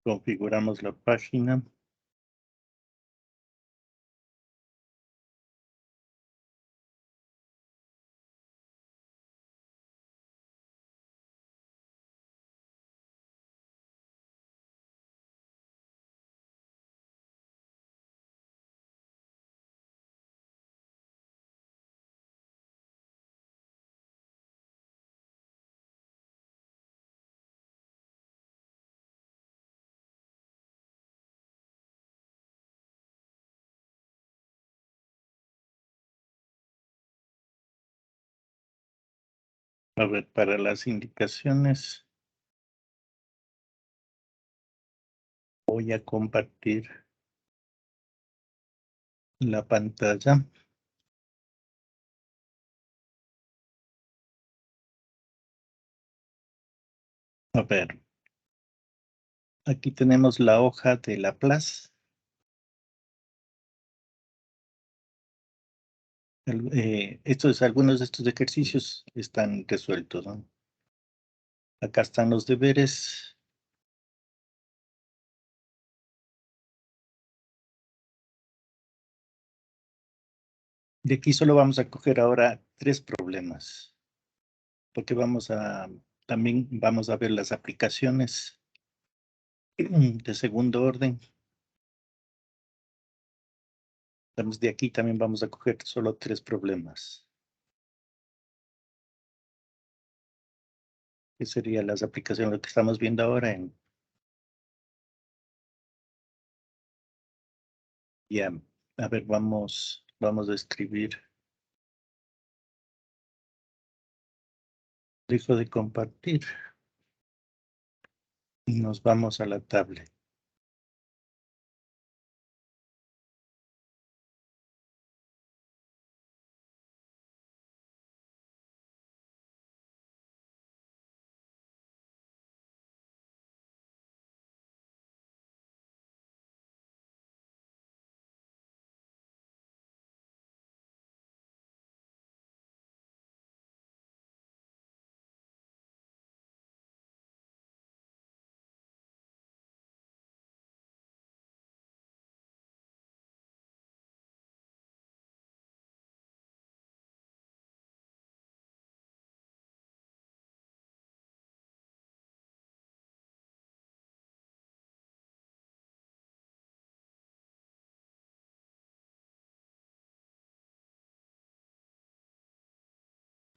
Configuramos la página. A ver, para las indicaciones voy a compartir la pantalla. A ver, aquí tenemos la hoja de Laplace. Algunos de estos ejercicios están resueltos, ¿no? Acá están los deberes. De aquí solo vamos a coger ahora 3 problemas, porque también vamos a ver las aplicaciones de segundo orden. Entonces, de aquí también vamos a coger solo 3 problemas. Que serían las aplicaciones, lo que estamos viendo ahora en... Ya, a ver, vamos a escribir. Dejo de compartir y nos vamos a la tablet.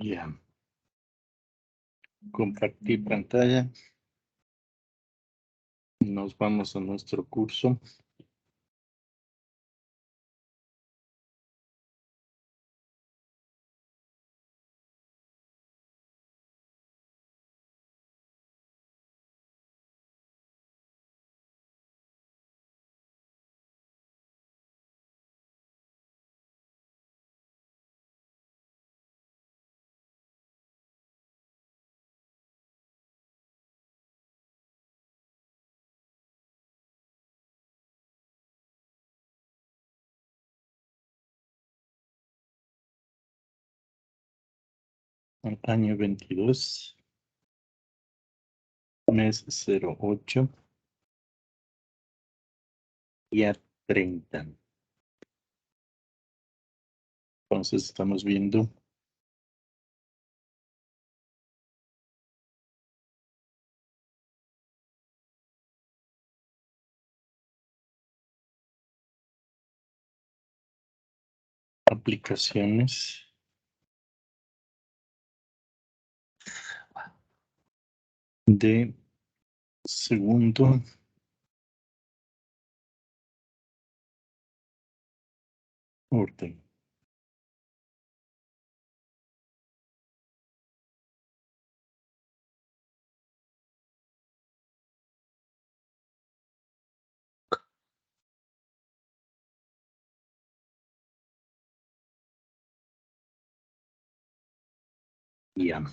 Ya, compartir pantalla. Nos vamos a nuestro curso. Año 22, mes 08, día 30. Entonces estamos viendo aplicaciones de segundo orden. Ya.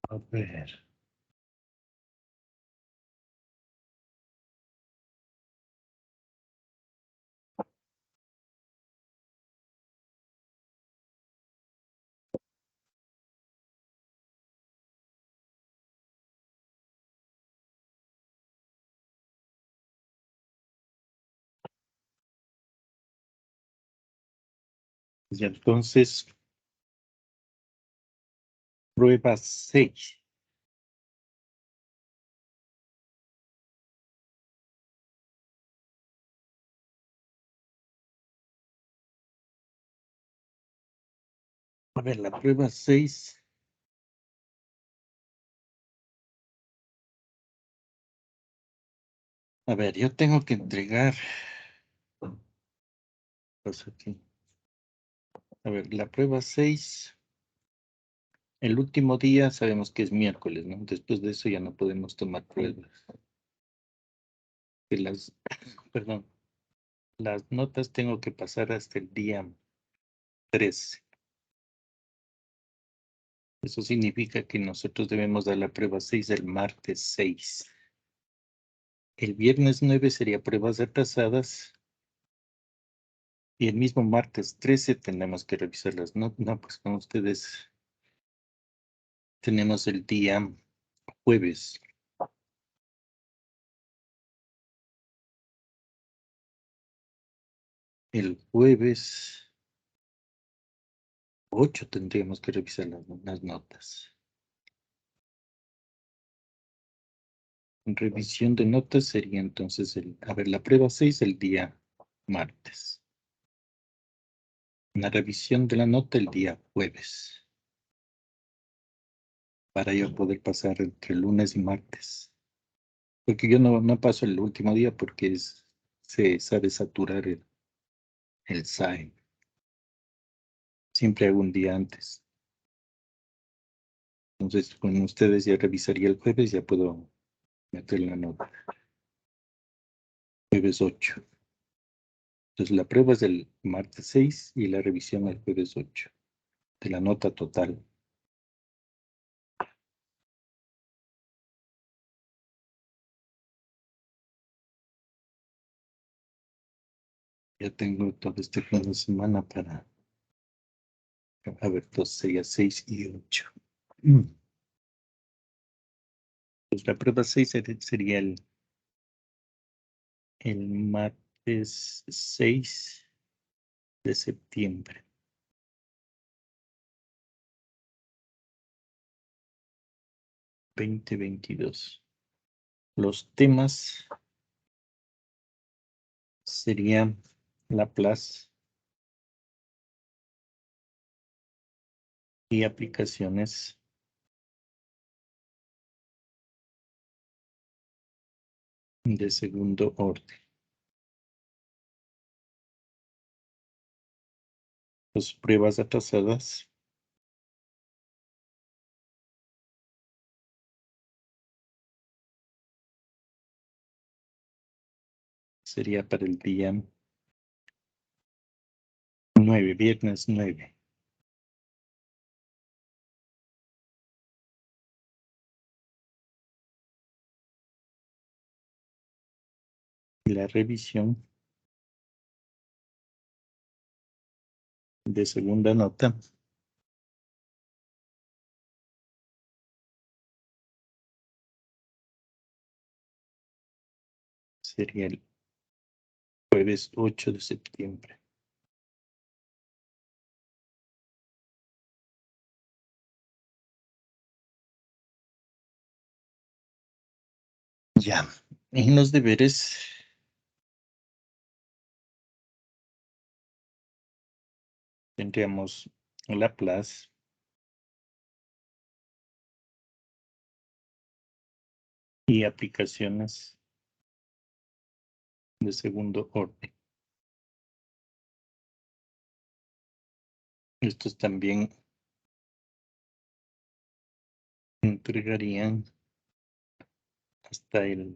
A ver. Y entonces, prueba 6. A ver, la prueba 6. A ver, yo tengo que entregar. Pues aquí. A ver, la prueba 6. El último día sabemos que es miércoles, ¿no? Después de eso ya no podemos tomar pruebas. Que las, perdón, las notas tengo que pasar hasta el día 13. Eso significa que nosotros debemos dar la prueba 6 el martes 6. El viernes 9 sería pruebas atrasadas y el mismo martes 13 tenemos que revisarlas. No, no, pues con ustedes tenemos el día jueves. El jueves 8 tendríamos que revisar las notas. Revisión de notas sería entonces a ver, la prueba 6 el día martes. La revisión de la nota el día jueves. Para yo poder pasar entre lunes y martes. Porque yo no paso el último día porque se sabe saturar el SAE. Siempre hago un día antes. Entonces, con ustedes ya revisaría el jueves, ya puedo meter la nota. Jueves 8. Entonces, la prueba es el martes 6 y la revisión el jueves 8 de la nota total. Ya tengo todo este fin de semana para, a ver, 2 sería 6 y 8. Pues la prueba 6 sería el martes 6 de septiembre. 2022. Los temas serían Laplace y aplicaciones de segundo orden. Las pruebas atrasadas sería para el día 9, viernes 9. Y la revisión de segunda nota sería el jueves 8 de septiembre. Ya, en los deberes tendríamos Laplace y aplicaciones de segundo orden. Estos también entregarían hasta el...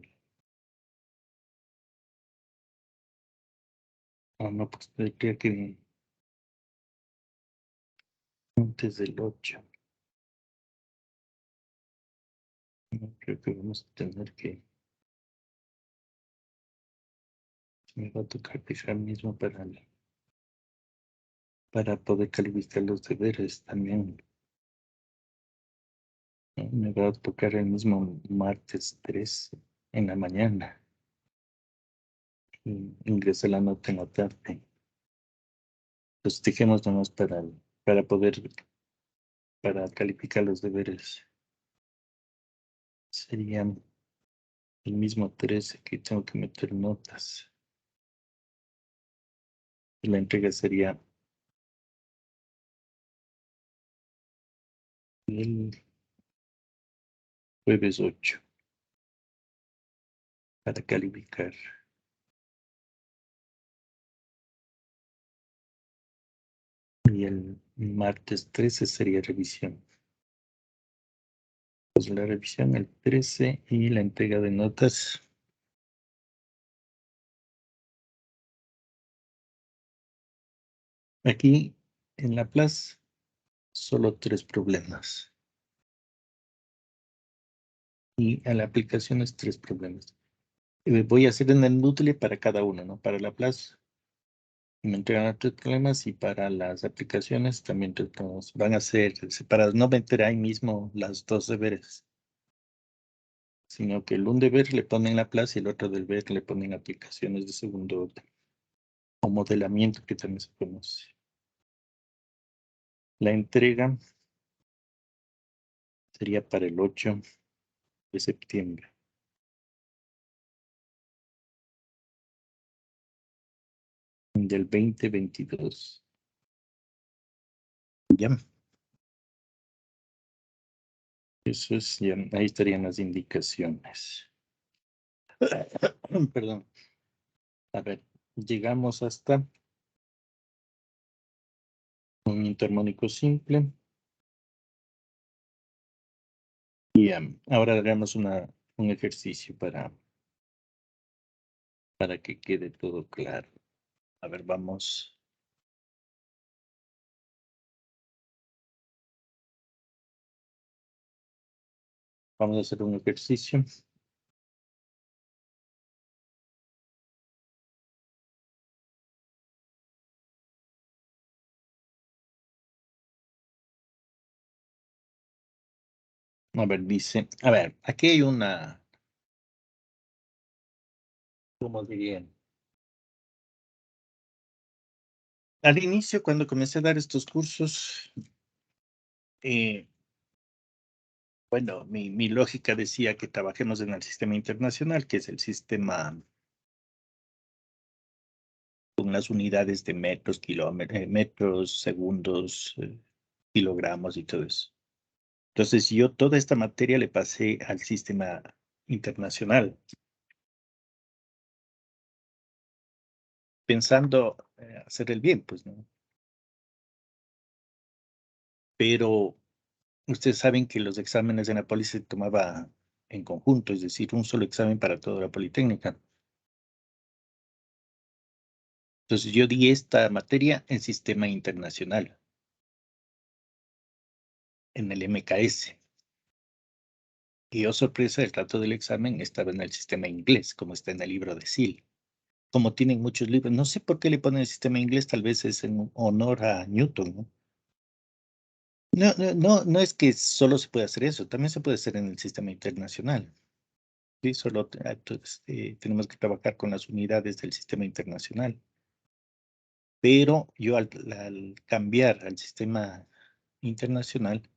no, pues tendría que antes del 8. Creo que vamos a tener que... Me va a tocar fijar mismo para poder calificar los deberes también. Me va a tocar el mismo martes 3 en la mañana. Y ingresé la nota en la tarde. Entonces dejemos nomás para calificar los deberes. Serían el mismo 13 que tengo que meter notas. Y la entrega sería el jueves 8 para calificar. Y el martes 13 sería revisión. Pues la revisión el 13 y la entrega de notas. Aquí en La Plaza, solo 3 problemas. Y a la aplicación es 3 problemas. Voy a hacer en el Moodle para cada uno, ¿no? Para La Plaza me entregan 3 problemas y para las aplicaciones también 3 problemas. Van a ser separados. No meter ahí mismo las 2 deberes, sino que un deber le ponen La Plaza y el otro deber le ponen aplicaciones de segundo orden. O modelamiento que también se conoce. La entrega sería para el 8 de septiembre. Del 2022. Ya. Eso es, ya, ahí estarían las indicaciones. Perdón. A ver, llegamos hasta un intermónico simple. Y ahora hagamos un ejercicio para que quede todo claro. A ver, vamos. Vamos a hacer un ejercicio. A ver, dice, a ver, aquí hay una, ¿cómo diría? Al inicio, cuando comencé a dar estos cursos, bueno, mi lógica decía que trabajemos en el sistema internacional, que es el sistema con las unidades de metros, kilómetros, metros, segundos, kilogramos y todo eso. Entonces, yo toda esta materia le pasé al sistema internacional, pensando hacer el bien, pues, ¿no? Pero ustedes saben que los exámenes en la Poli se tomaba en conjunto, es decir, un solo examen para toda la Politécnica. Entonces, yo di esta materia en sistema internacional, en el MKS. Y oh sorpresa, el rato del examen estaba en el sistema inglés, como está en el libro de SIL. Como tienen muchos libros, no sé por qué le ponen el sistema inglés, tal vez es en honor a Newton, ¿no? No es que solo se puede hacer eso, también se puede hacer en el sistema internacional. Sí, solo tenemos que trabajar con las unidades del sistema internacional. Pero yo al cambiar al sistema internacional,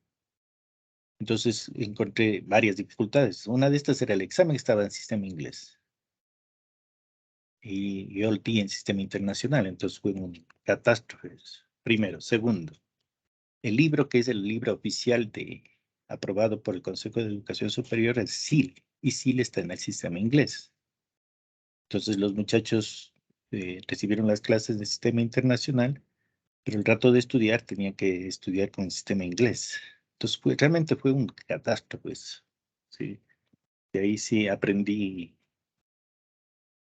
entonces encontré varias dificultades. Una de estas era el examen que estaba en sistema inglés. Y yo lo di en sistema internacional, entonces fue un catástrofe. Primero. Segundo, el libro que es el libro oficial aprobado por el Consejo de Educación Superior es SIL, y SIL está en el sistema inglés. Entonces los muchachos recibieron las clases de sistema internacional, pero el rato de estudiar tenían que estudiar con el sistema inglés. Entonces realmente fue un catástrofe, pues, ¿sí? De ahí sí aprendí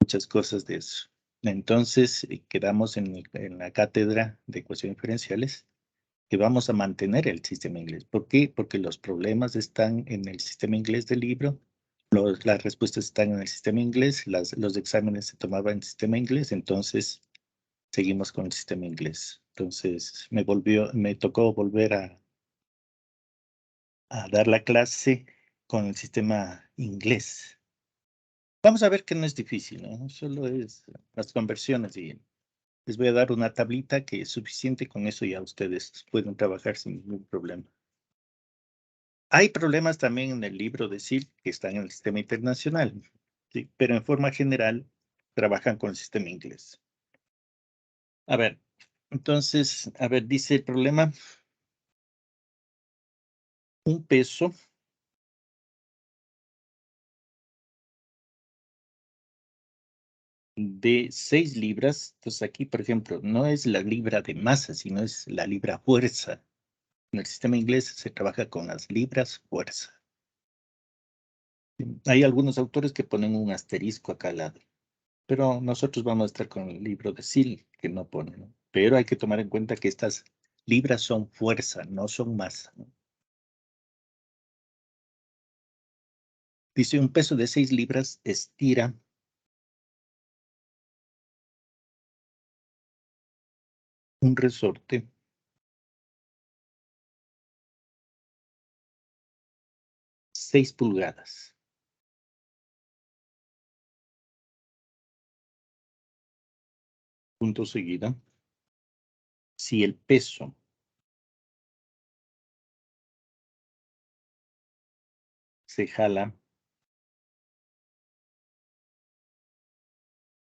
muchas cosas de eso. Entonces quedamos en la cátedra de ecuaciones diferenciales que vamos a mantener el sistema inglés. ¿Por qué? Porque los problemas están en el sistema inglés del libro, las respuestas están en el sistema inglés, los exámenes se tomaban en el sistema inglés, entonces seguimos con el sistema inglés. Entonces me tocó volver a dar la clase con el sistema inglés. Vamos a ver que no es difícil, ¿no? Solo es las conversiones y les voy a dar una tablita que es suficiente, con eso ya ustedes pueden trabajar sin ningún problema. Hay problemas también en el libro de SIL que están en el sistema internacional, ¿sí? Pero en forma general trabajan con el sistema inglés. A ver, entonces, a ver, dice el problema, un peso de 6 libras. Entonces aquí, por ejemplo, no es la libra de masa, sino es la libra fuerza. En el sistema inglés se trabaja con las libras fuerza. Hay algunos autores que ponen un asterisco acá al lado, pero nosotros vamos a estar con el libro de SIL, que no pone, ¿no? Pero hay que tomar en cuenta que estas libras son fuerza, no son masa, ¿no? Dice, un peso de 6 libras estira un resorte seis pulgadas. Punto seguido. Si el peso se jala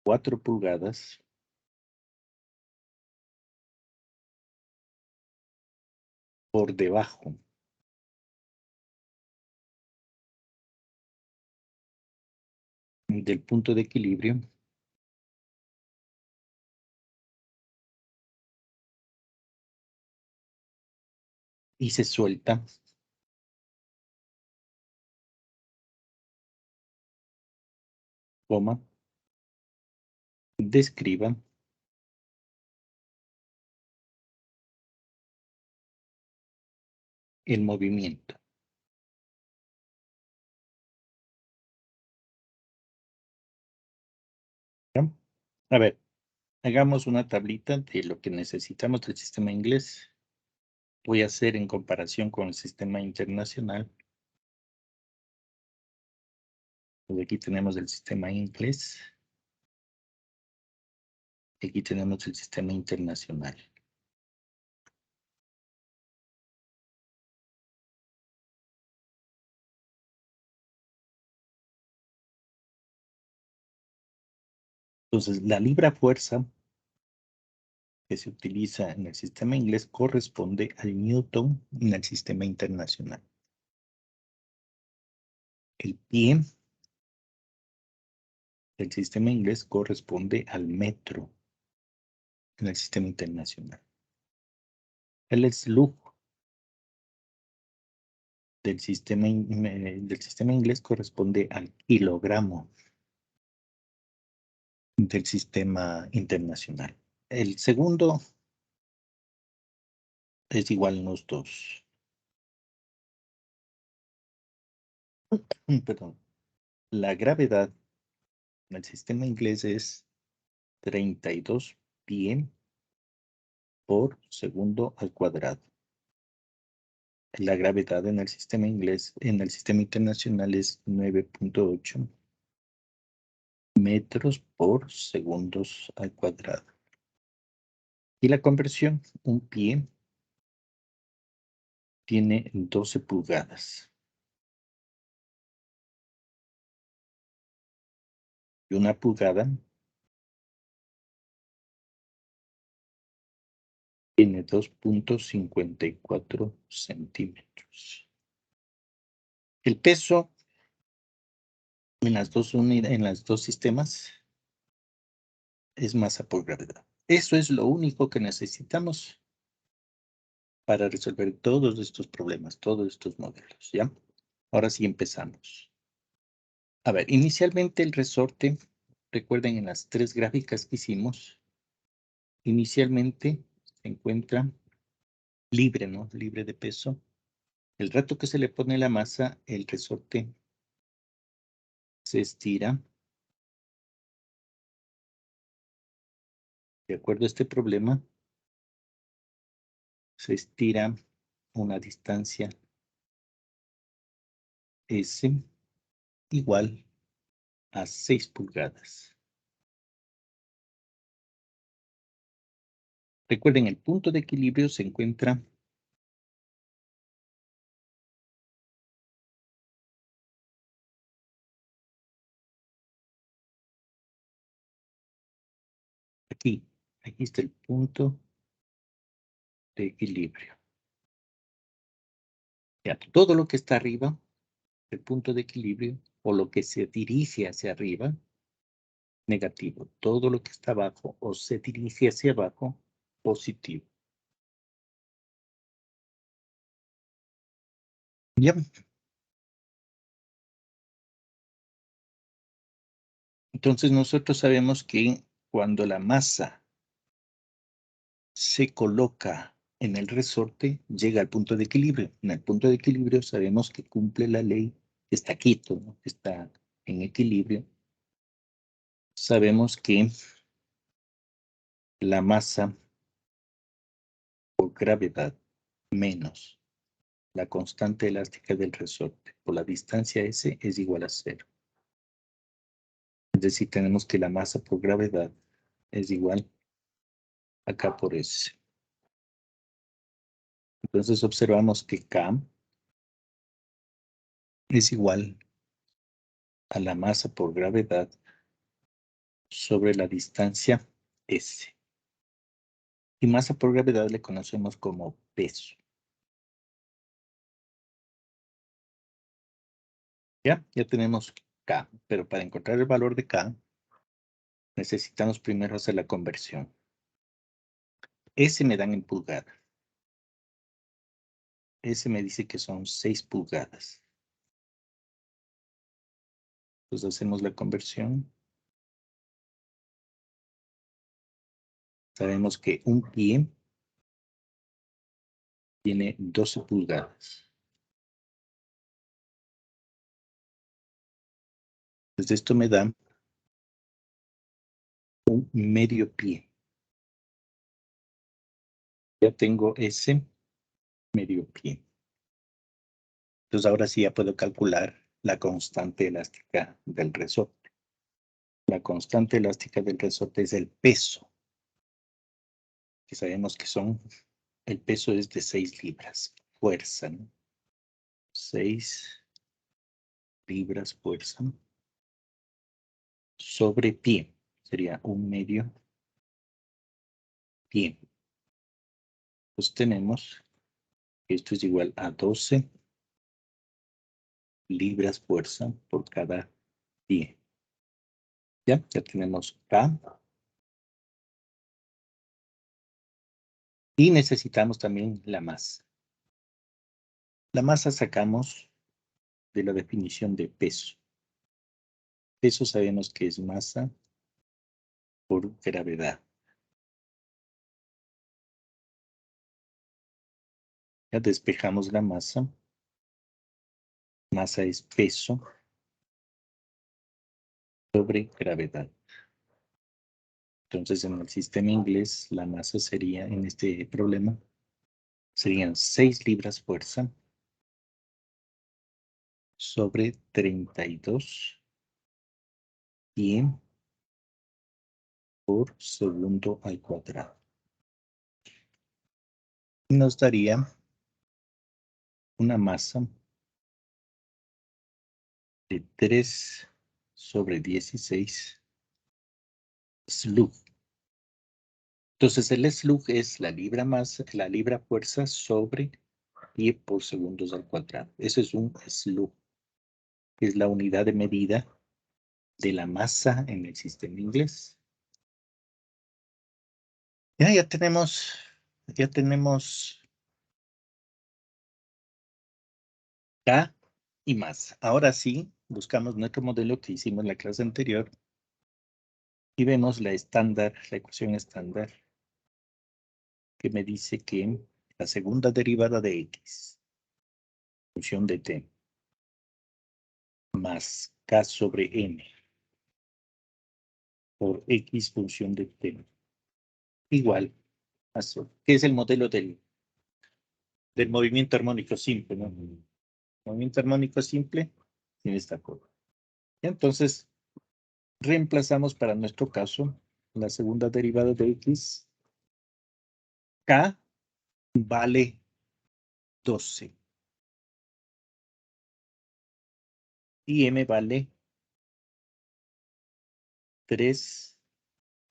4 pulgadas, por debajo del punto de equilibrio, y se suelta, coma, describa el movimiento. ¿Ya? A ver, hagamos una tablita de lo que necesitamos del sistema inglés. Voy a hacer en comparación con el sistema internacional. Pues aquí tenemos el sistema inglés. Aquí tenemos el sistema internacional. Entonces, la libra fuerza que se utiliza en el sistema inglés corresponde al newton en el sistema internacional. El pie del sistema inglés corresponde al metro en el sistema internacional. El slug del sistema inglés corresponde al kilogramo del sistema internacional. El segundo es igual a unos 2. Perdón. La gravedad en el sistema inglés es 32 pie por segundo al cuadrado. La gravedad en el sistema inglés, en el sistema internacional es 9.8 metros por segundos al cuadrado. Y la conversión, un pie tiene 12 pulgadas. Y una pulgada tiene 2.54 centímetros. El peso en las dos sistemas es masa por gravedad. Eso es lo único que necesitamos para resolver todos estos problemas, todos estos modelos, ¿ya? Ahora sí empezamos. A ver, inicialmente el resorte, recuerden en las 3 gráficas que hicimos, inicialmente se encuentra libre, ¿no? Libre de peso. El rato que se le pone la masa, el resorte se estira. De acuerdo a este problema, se estira una distancia S igual a 6 pulgadas. Recuerden, el punto de equilibrio se encuentra aquí. Aquí está el punto de equilibrio. Ya, todo lo que está arriba, el punto de equilibrio, o lo que se dirige hacia arriba, negativo. Todo lo que está abajo o se dirige hacia abajo, positivo. Ya. Entonces nosotros sabemos que cuando la masa se coloca en el resorte, llega al punto de equilibrio. En el punto de equilibrio sabemos que cumple la ley, está quieto, ¿no? Está en equilibrio. Sabemos que la masa por gravedad menos la constante elástica del resorte por la distancia S es igual a 0. Es decir, tenemos que la masa por gravedad es igual acá por S. Entonces observamos que K es igual a la masa por gravedad sobre la distancia S. Y masa por gravedad le conocemos como peso. Ya tenemos K, pero para encontrar el valor de K, necesitamos primero hacer la conversión. S me dan en pulgada. S me dice que son 6 pulgadas. Entonces hacemos la conversión. Sabemos que un pie tiene 12 pulgadas. Entonces esto me da un medio pie. Ya tengo ese medio pie. Entonces ahora sí ya puedo calcular la constante elástica del resorte. La constante elástica del resorte es el peso. Que sabemos que el peso es de 6 libras. Fuerza, ¿no? 6 libras fuerza sobre pie. Sería un medio pie. Pues tenemos que esto es igual a 12 libras fuerza por cada pie. Ya tenemos K. Y necesitamos también la masa. La masa sacamos de la definición de peso. Peso sabemos que es masa por gravedad. Ya despejamos la masa. Masa es peso sobre gravedad. Entonces, en el sistema inglés, la masa sería, en este problema, serían 6 libras fuerza sobre 32 pie por segundo al cuadrado. Y nos daría una masa de 3 sobre 16 slug. Entonces el slug es la libra fuerza sobre pie por segundos al cuadrado. Eso es un slug. Es la unidad de medida de la masa en el sistema inglés. Ya tenemos K y masa. Ahora sí, buscamos nuestro modelo que hicimos en la clase anterior y vemos la ecuación estándar, que me dice que la segunda derivada de x, función de t, más k sobre n, por x función de t, igual a 0. ¿Qué es el modelo del movimiento armónico simple, ¿no? Movimiento armónico simple tiene esta curva. Entonces, reemplazamos para nuestro caso la segunda derivada de x. K vale 12. Y m vale 3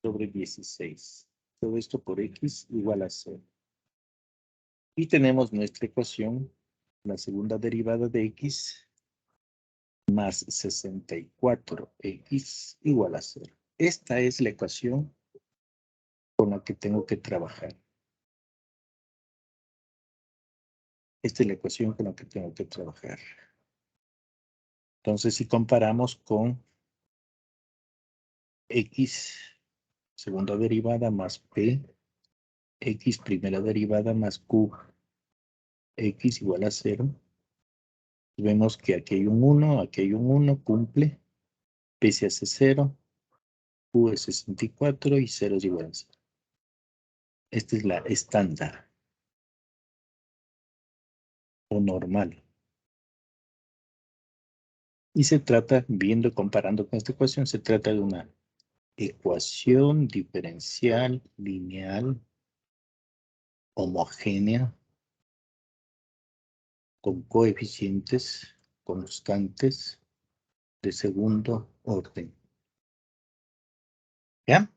sobre 16. Todo esto por x igual a 0. Y tenemos nuestra ecuación, la segunda derivada de x más 64x igual a 0. Esta es la ecuación con la que tengo que trabajar. Esta es la ecuación con la que tengo que trabajar. Entonces, si comparamos con x segunda derivada más p, x primera derivada más q, x igual a 0, vemos que aquí hay un 1, aquí hay un 1, cumple, p se hace 0, q es 64 y 0 es igual a 0. Esta es la estándar o normal. Y se trata, comparando con esta ecuación, se trata de una ecuación diferencial lineal homogénea con coeficientes constantes de segundo orden. ¿Ya?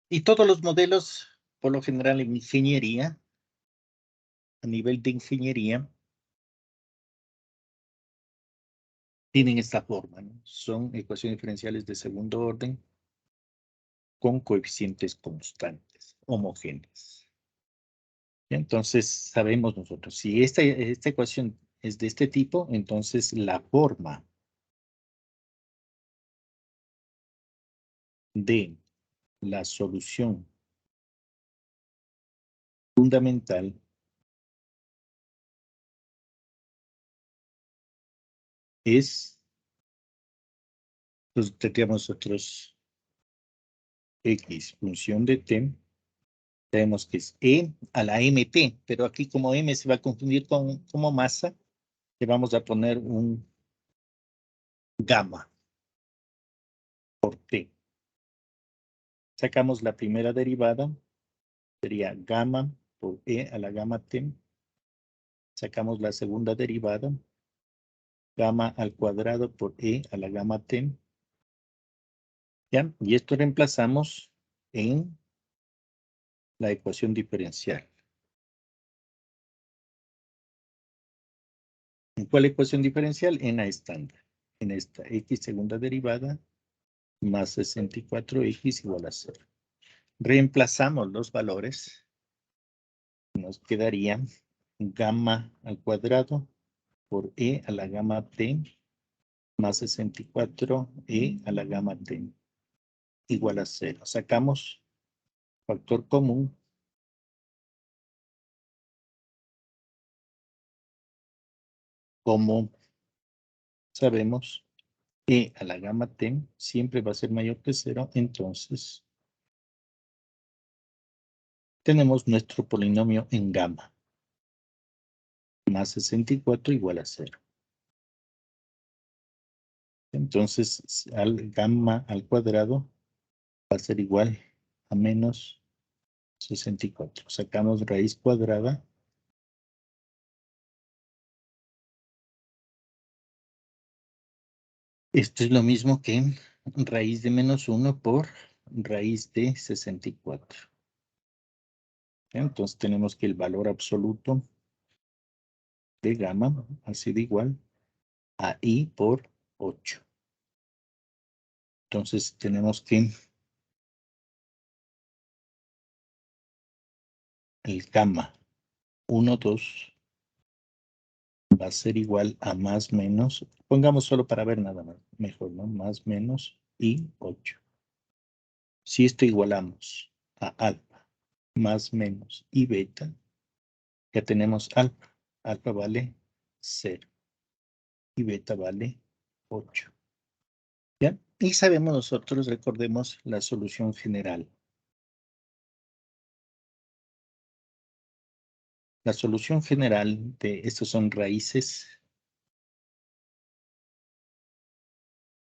Y todos los modelos, por lo general en ingeniería, a nivel de ingeniería, tienen esta forma, ¿no? Son ecuaciones diferenciales de segundo orden con coeficientes constantes, homogéneas. Entonces, sabemos nosotros, si esta ecuación es de este tipo, entonces la forma de la solución fundamental es, pues tendríamos nosotros x función de t, sabemos que es e a la mt, pero aquí como m se va a confundir con como masa, le vamos a poner un gamma por t. Sacamos la primera derivada, sería gamma por e a la gamma t. Sacamos la segunda derivada, gamma al cuadrado por e a la gamma t. ¿Ya? Y esto reemplazamos en la ecuación diferencial. ¿En cuál ecuación diferencial? En la estándar. En esta x segunda derivada más 64x igual a 0. Reemplazamos los valores. Nos quedaría gamma al cuadrado por e a la gamma t más 64e a la gamma t igual a 0. Sacamos factor común. Como sabemos, e a la gamma t siempre va a ser mayor que 0, entonces tenemos nuestro polinomio en gamma. Más 64 igual a 0. Entonces, al gamma al cuadrado va a ser igual a menos 64. Sacamos raíz cuadrada. Esto es lo mismo que raíz de menos 1 por raíz de 64. Entonces tenemos que el valor absoluto de gamma ha sido igual a i por 8. Entonces tenemos que el gamma 1, 2 va a ser igual a más menos, pongamos solo para ver nada más, mejor, ¿no? Más menos i 8. Si esto igualamos a alfa más menos i beta, Ya tenemos alfa. Alfa vale 0. Y beta vale 8. ¿Ya? Y sabemos nosotros, recordemos, la solución general. La solución general de estos son raíces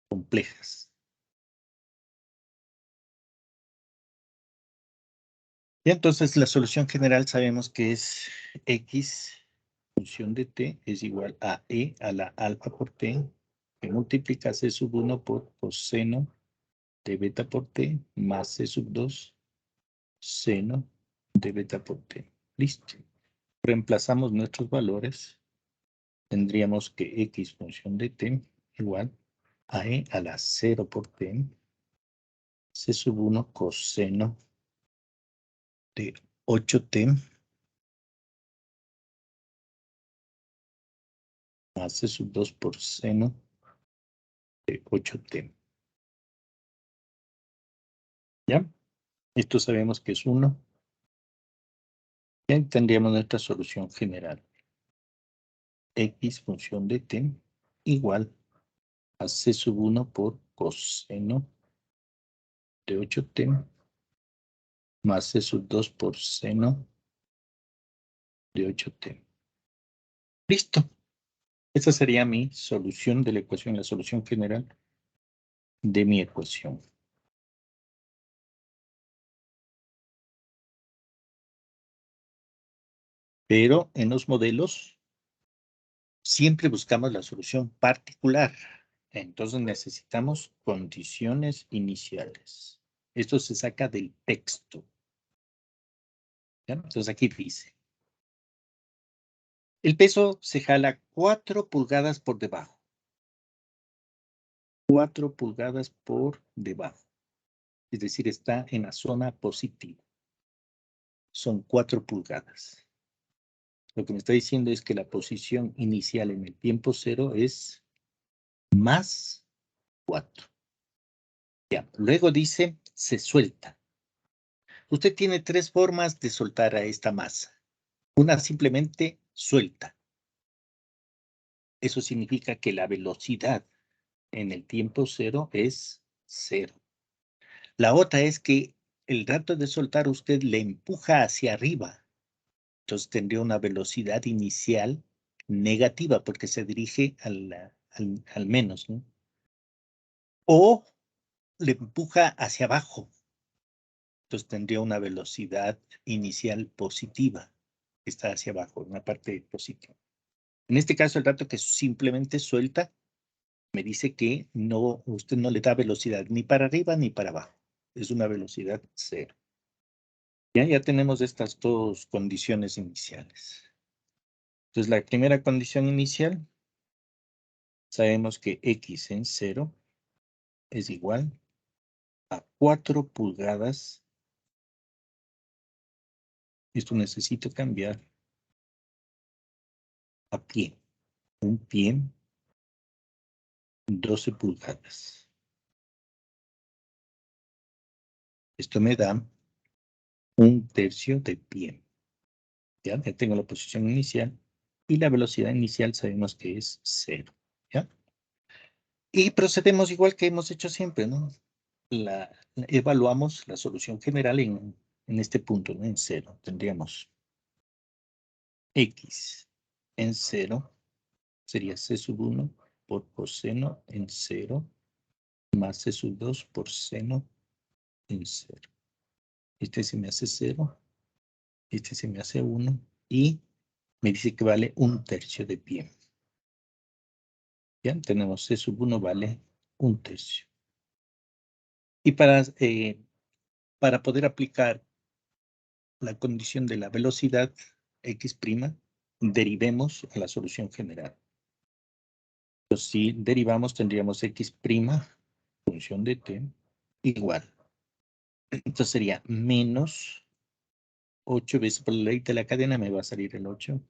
complejas. Y entonces la solución general sabemos que es x función de t es igual a e a la alfa por t, que multiplica c sub 1 por coseno de beta por t más c sub 2 seno de beta por t. Listo. Reemplazamos nuestros valores. Tendríamos que x función de t igual a e a la 0 por t, c sub 1 coseno de 8t más c sub 2 por seno de 8t. ¿Ya? Esto sabemos que es 1. Ya tendríamos nuestra solución general. X función de t igual a c sub 1 por coseno de 8t más c sub 2 por seno de 8t. Listo. Esa sería mi solución de la ecuación, la solución general de mi ecuación. Pero en los modelos siempre buscamos la solución particular. Entonces necesitamos condiciones iniciales. Esto se saca del texto. ¿Ya? Entonces aquí dice, el peso se jala 4 pulgadas por debajo. 4 pulgadas por debajo. Es decir, está en la zona positiva. Son 4 pulgadas. Lo que me está diciendo es que la posición inicial en el tiempo cero es más 4. Ya, luego dice, se suelta. Usted tiene 3 formas de soltar a esta masa. Una simplemente suelta. Eso significa que la velocidad en el tiempo cero es 0. La otra es que el rato de soltar usted le empuja hacia arriba. Entonces tendría una velocidad inicial negativa porque se dirige al menos, ¿no? O le empuja hacia abajo. Entonces tendría una velocidad inicial positiva, que está hacia abajo, una parte positiva. En este caso, el rato que simplemente suelta, me dice que no, usted no le da velocidad ni para arriba ni para abajo. Es una velocidad 0. Ya tenemos estas dos condiciones iniciales. Entonces, la primera condición inicial, sabemos que x en 0 es igual a 4 pulgadas. Esto necesito cambiar a pie. Un pie, 12 pulgadas. Esto me da un tercio de pie. Ya tengo la posición inicial y la velocidad inicial sabemos que es 0. ¿Ya? Y procedemos igual que hemos hecho siempre, ¿no? Evaluamos la solución general en este punto, ¿no? En 0. Tendríamos x en 0 sería c sub 1 por coseno en 0 más c sub 2 por seno en 0. Este se me hace 0, este se me hace 1 y me dice que vale un tercio de pie. Ya tenemos c sub 1 vale un tercio. Y para poder aplicar la condición de la velocidad x', derivemos a la solución general. Entonces, si derivamos, tendríamos x', función de t, igual. Entonces sería menos 8 veces por la ley de la cadena, me va a salir el 8.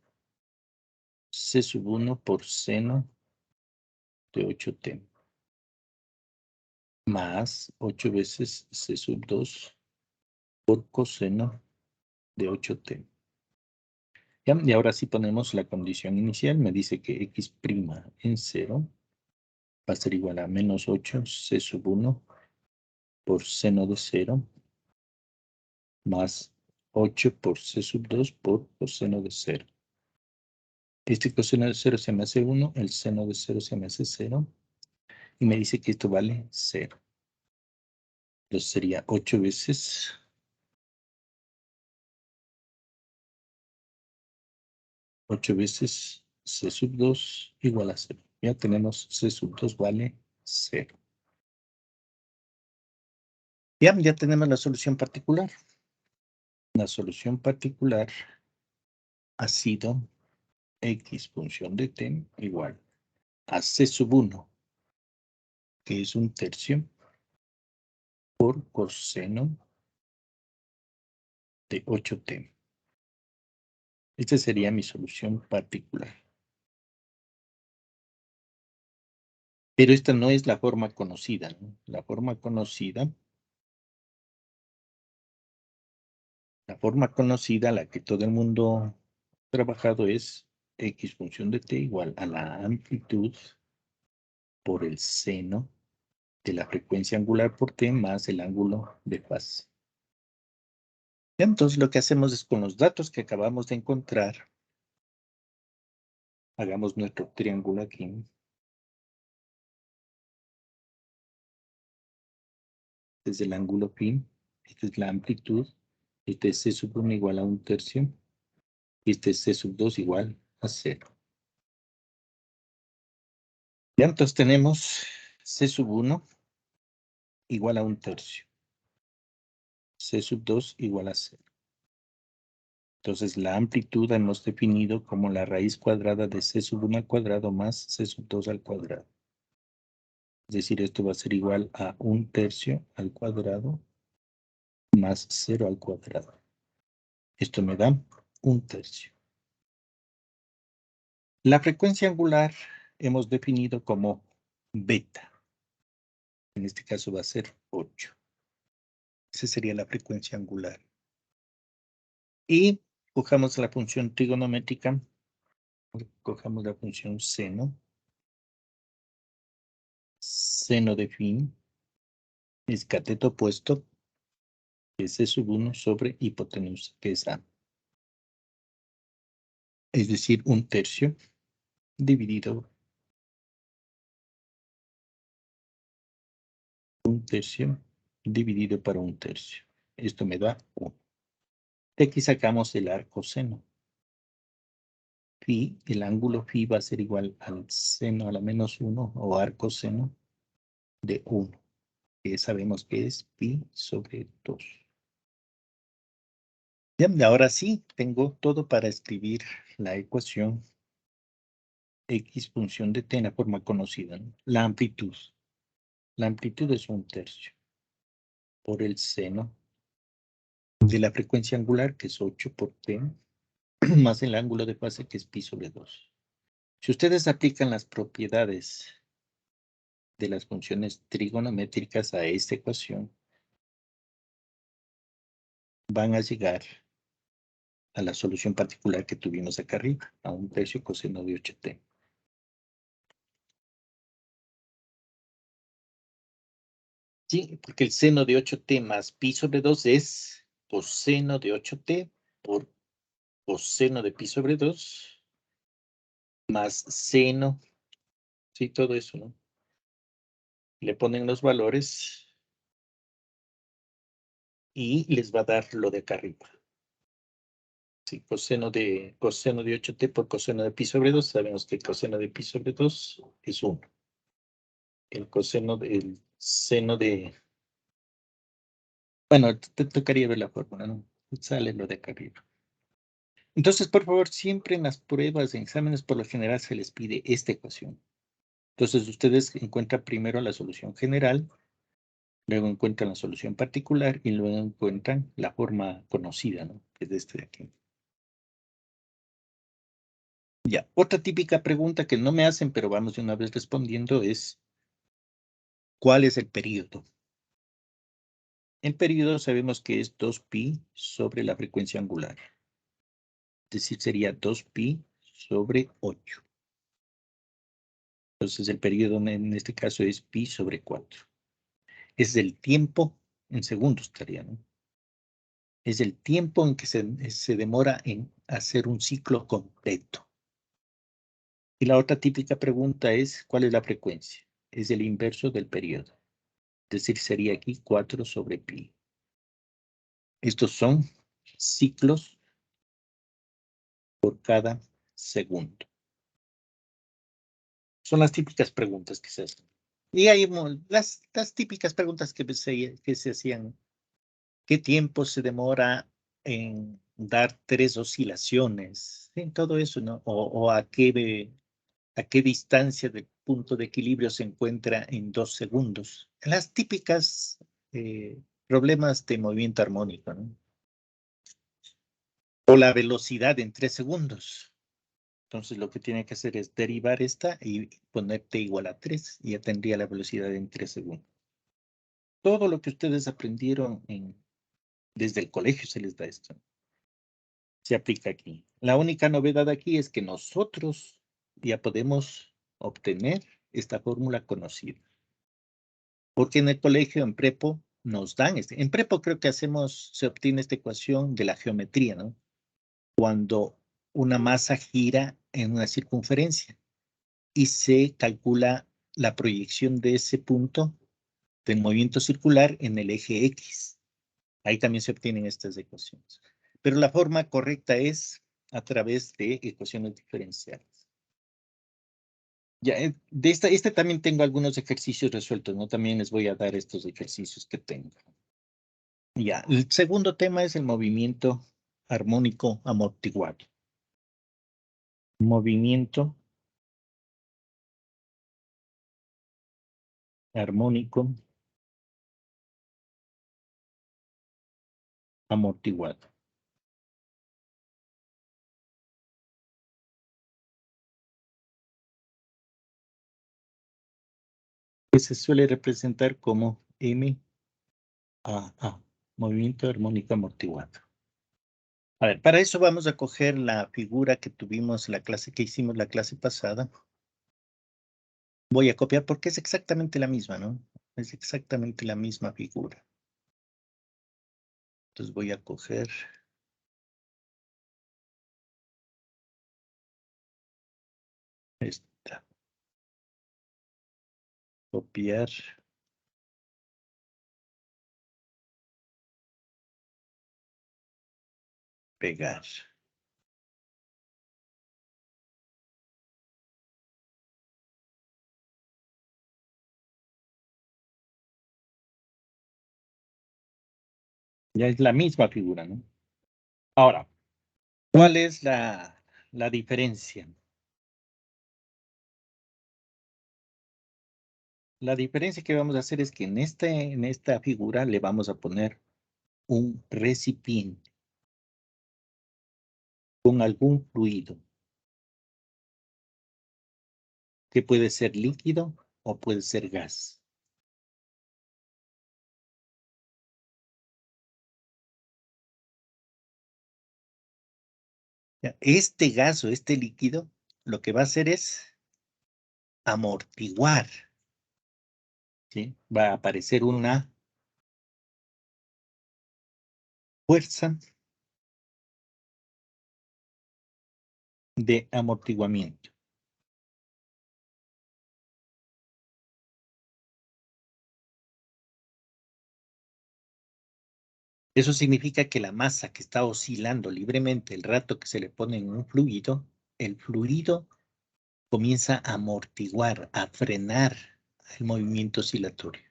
C sub 1 por seno de 8t. Más 8 veces C sub 2 por coseno de 8t. ¿Ya? Y ahora sí ponemos la condición inicial. Me dice que x' en 0 va a ser igual a menos 8 c sub 1 por seno de 0 más 8 por c sub 2 por coseno de 0. Este coseno de 0 se me hace 1, el seno de 0 se me hace 0, y me dice que esto vale 0. Entonces sería 8 veces 8 veces c sub 2 igual a 0. Ya tenemos c sub 2 vale 0. Ya tenemos la solución particular. La solución particular ha sido x función de t igual a c sub 1, que es 1/3, por coseno de 8t. Esta sería mi solución particular. Pero esta no es la forma conocida, ¿no? La forma conocida, la que todo el mundo ha trabajado, es x función de t igual a la amplitud por el seno de la frecuencia angular por t más el ángulo de fase. Entonces lo que hacemos es, con los datos que acabamos de encontrar, hagamos nuestro triángulo aquí. Desde el ángulo phi, esta es la amplitud, este es c sub 1 igual a 1/3, y este es c sub 2 igual a 0. Ya, entonces tenemos c sub 1 igual a 1/3, c sub 2 igual a 0. Entonces la amplitud hemos definido como la raíz cuadrada de c sub 1 al cuadrado más c sub 2 al cuadrado. Es decir, esto va a ser igual a 1/3 al cuadrado más 0 al cuadrado. Esto me da 1/3. La frecuencia angular hemos definido como beta. En este caso va a ser 8. Esa sería la frecuencia angular. Y cojamos la función trigonométrica. Cojamos la función seno. Seno de phi es cateto opuesto, que es c sub 1 sobre hipotenusa, que es A. Es decir, 1/3 dividido 1/3 dividido para 1/3. Esto me da 1. De aquí sacamos el arco seno. Phi, el ángulo phi va a ser igual al seno a la menos 1 o arco seno de 1, que sabemos que es pi sobre 2. Bien, ahora sí, tengo todo para escribir la ecuación x función de t en la forma conocida, ¿no? La amplitud. La amplitud es 1/3 por el seno de la frecuencia angular, que es 8 por t, más el ángulo de fase, que es pi sobre 2. Si ustedes aplican las propiedades de las funciones trigonométricas a esta ecuación, van a llegar a la solución particular que tuvimos acá arriba, a 1/3 coseno de 8t. Sí, porque el seno de 8t más pi sobre 2 es coseno de 8t por coseno de pi sobre 2 más seno, sí, todo eso, ¿no? Le ponen los valores y les va a dar lo de acá arriba. Sí, coseno de 8t por coseno de pi sobre 2, sabemos que el coseno de pi sobre 2 es 1. El seno de... Bueno, te tocaría ver la fórmula, ¿no? Sale lo de acá arriba. Entonces, por favor, siempre en las pruebas, en exámenes, por lo general se les pide esta ecuación. Entonces, ustedes encuentran primero la solución general, luego encuentran la solución particular y luego encuentran la forma conocida, ¿no? Que es de este de aquí. Ya, otra típica pregunta que no me hacen, pero vamos de una vez respondiendo es, ¿cuál es el período? El período sabemos que es 2pi sobre la frecuencia angular. decir, sería 2pi sobre 8. Entonces, el periodo en este caso es pi sobre 4. Es el tiempo, en segundos estaría, ¿no? Es el tiempo en que se demora en hacer un ciclo completo. Y la otra típica pregunta es, ¿cuál es la frecuencia? Es el inverso del periodo. Es decir, sería aquí 4 sobre pi. Estos son ciclos por cada segundo. Son las típicas preguntas que se hacen. Y hay las típicas preguntas que se hacían. ¿Qué tiempo se demora en dar 3 oscilaciones? En todo eso, ¿no? O a qué distancia del punto de equilibrio se encuentra en 2 segundos. Las típicas problemas de movimiento armónico, ¿no? O la velocidad en 3 segundos. Entonces lo que tiene que hacer es derivar esta y poner t igual a 3 y ya tendría la velocidad en 3 segundos. Todo lo que ustedes aprendieron desde el colegio se les da esto. Se aplica aquí. La única novedad aquí es que nosotros ya podemos obtener esta fórmula conocida. Porque en el colegio, en prepo, nos dan en prepo creo que se obtiene esta ecuación de la geometría, ¿no? Cuando una masa gira en una circunferencia y se calcula la proyección de ese punto del movimiento circular en el eje X. Ahí también se obtienen estas ecuaciones. Pero la forma correcta es a través de ecuaciones diferenciales. Ya, este también tengo algunos ejercicios resueltos, ¿no? También les voy a dar estos ejercicios que tengo. Ya, el segundo tema es el movimiento armónico amortiguado. Movimiento armónico amortiguado. Que se suele representar como MAA, movimiento armónico amortiguado. A ver, para eso vamos a coger la figura que tuvimos en la clase que hicimos la clase pasada. Voy a copiar porque es exactamente la misma, ¿no? Es exactamente la misma figura. Entonces voy a coger esta. Copiar. Pegar. Ya es la misma figura, ¿no? Ahora, ¿cuál es la diferencia? La diferencia que vamos a hacer es que en esta figura le vamos a poner un recipiente con algún fluido que puede ser líquido o puede ser gas. Este gas o este líquido lo que va a hacer es amortiguar, ¿sí? Va a aparecer una fuerza de amortiguamiento. Eso significa que la masa que está oscilando libremente el rato que se le pone en un fluido, el fluido comienza a amortiguar, a frenar el movimiento oscilatorio.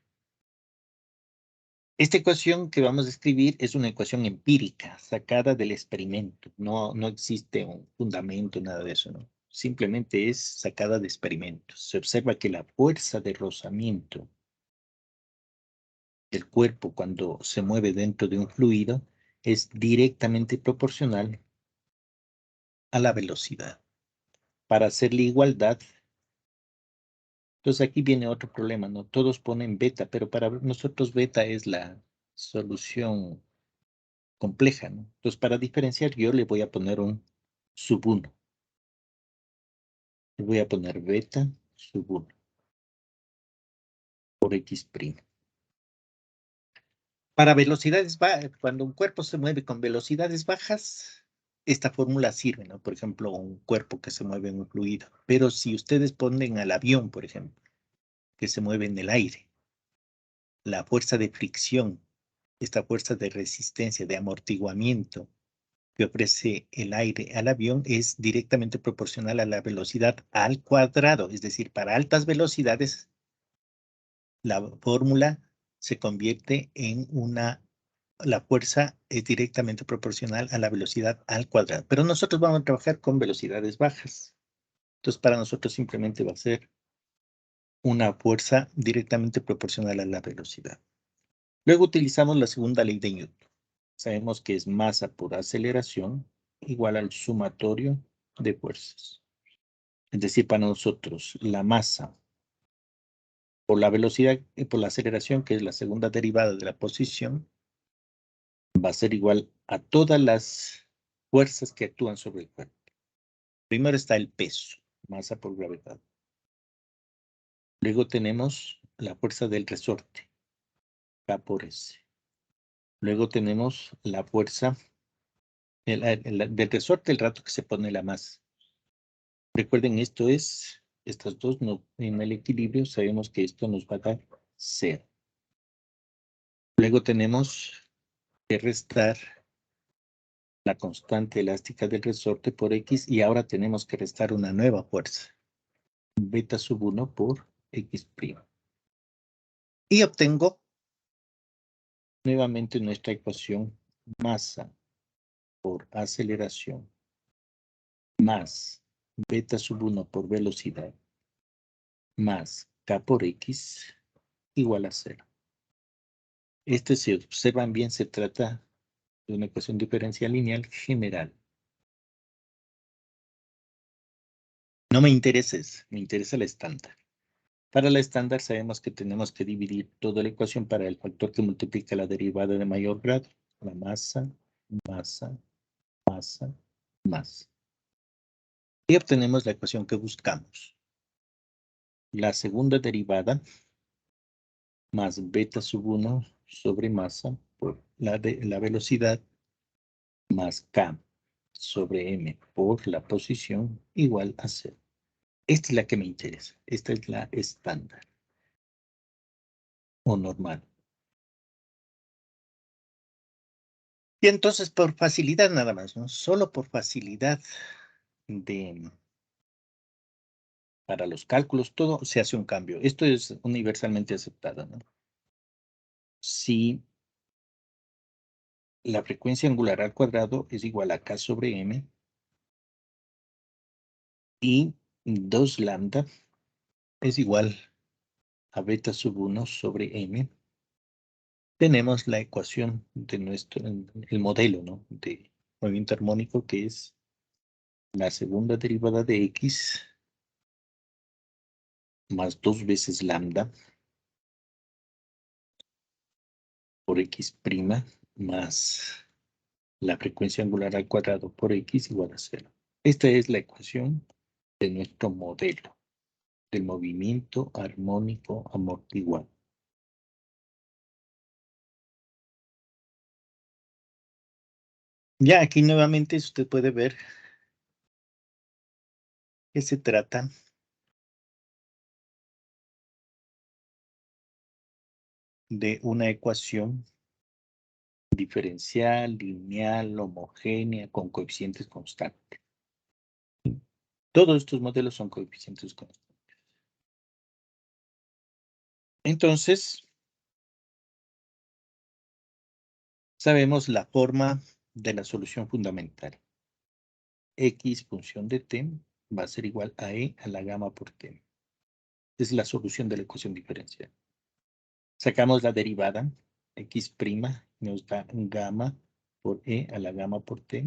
Esta ecuación que vamos a escribir es una ecuación empírica, sacada del experimento. No existe un fundamento, nada de eso, ¿no? Simplemente es sacada de experimentos. Se observa que la fuerza de rozamiento del cuerpo cuando se mueve dentro de un fluido es directamente proporcional a la velocidad. Para hacer la igualdad, entonces aquí viene otro problema, ¿no? Todos ponen beta, pero para nosotros beta es la solución compleja, ¿no? Entonces, para diferenciar, yo le voy a poner un sub 1. Le voy a poner beta sub 1 por X'. Para velocidades bajas, cuando un cuerpo se mueve con velocidades bajas, esta fórmula sirve, ¿no? Por ejemplo, un cuerpo que se mueve en un fluido. Pero si ustedes ponen al avión, por ejemplo, que se mueve en el aire, la fuerza de fricción, esta fuerza de resistencia, de amortiguamiento que ofrece el aire al avión es directamente proporcional a la velocidad al cuadrado. Es decir, para altas velocidades, la fórmula se convierte en la fuerza es directamente proporcional a la velocidad al cuadrado. Pero nosotros vamos a trabajar con velocidades bajas. Entonces, para nosotros simplemente va a ser una fuerza directamente proporcional a la velocidad. Luego utilizamos la segunda ley de Newton. Sabemos que es masa por aceleración igual al sumatorio de fuerzas. Es decir, para nosotros la masa por la velocidad y por la aceleración, que es la segunda derivada de la posición, va a ser igual a todas las fuerzas que actúan sobre el cuerpo. Primero está el peso, masa por gravedad. Luego tenemos la fuerza del resorte, K por S. Luego tenemos la fuerza del resorte, el rato que se pone la masa. Recuerden, estas dos no, en el equilibrio sabemos que esto nos va a dar 0. Luego tenemos que restar la constante elástica del resorte por X y ahora tenemos que restar una nueva fuerza, beta sub 1 por X'. Y obtengo nuevamente nuestra ecuación masa por aceleración más beta sub 1 por velocidad más K por X igual a 0. Si observan bien, se trata de una ecuación diferencial lineal general. No me interesa eso, me interesa la estándar. Para la estándar sabemos que tenemos que dividir toda la ecuación para el factor que multiplica la derivada de mayor grado. La masa, masa, masa, masa. Y obtenemos la ecuación que buscamos. La segunda derivada más beta sub 1 sobre masa por la velocidad más K sobre M por la posición igual a 0. Esta es la que me interesa. Esta es la estándar o normal. Y entonces por facilidad nada más, ¿no? Solo por facilidad para los cálculos, todo se hace un cambio. Esto es universalmente aceptado, ¿no? Si la frecuencia angular al cuadrado es igual a K sobre M y 2 lambda es igual a beta sub 1 sobre M, tenemos la ecuación de el modelo, ¿no? De movimiento armónico, que es la segunda derivada de X más 2 veces lambda por X' más la frecuencia angular al cuadrado por X igual a 0. Esta es la ecuación de nuestro modelo del movimiento armónico amortiguado. Ya aquí nuevamente usted puede ver que se trata de una ecuación diferencial, lineal, homogénea, con coeficientes constantes. Todos estos modelos son coeficientes constantes. Entonces, sabemos la forma de la solución fundamental. X función de t va a ser igual a e a la gamma por t. Es la solución de la ecuación diferencial. Sacamos la derivada, X' nos da gamma por e a la gamma por t.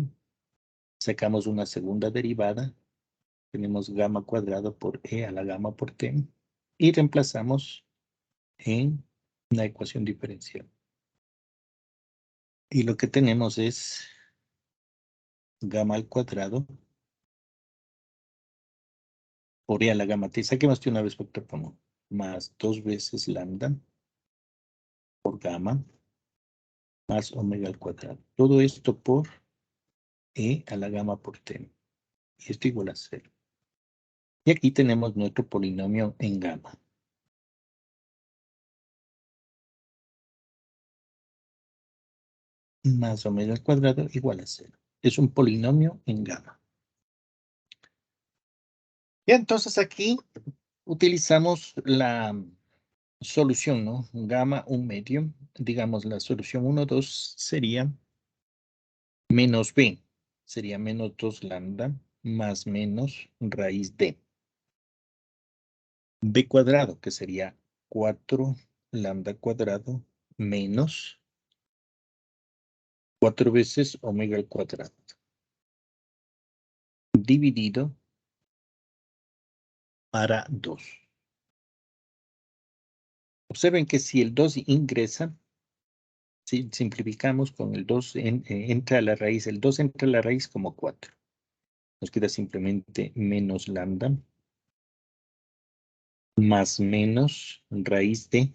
Sacamos una segunda derivada, tenemos gamma cuadrado por e a la gamma por t. Y reemplazamos en una ecuación diferencial. Y lo que tenemos es gamma al cuadrado por E a la gamma t. Saquemos de una vez vector común. Más 2 veces lambda por gamma más omega al cuadrado. Todo esto por E a la gamma por t. Y esto igual a 0. Y aquí tenemos nuestro polinomio en gamma. Más omega al cuadrado igual a 0. Es un polinomio en gamma. Y entonces aquí utilizamos la solución, ¿no? Gamma un medio. Digamos, la solución 1, 2 sería menos b. Sería menos 2 lambda más menos raíz de b cuadrado, que sería 4 lambda cuadrado menos 4 veces omega al cuadrado. Dividido para 2. Observen que si el 2 ingresa, si simplificamos con el 2, entra a la raíz, el 2 entra a la raíz como 4. Nos queda simplemente menos lambda más menos raíz de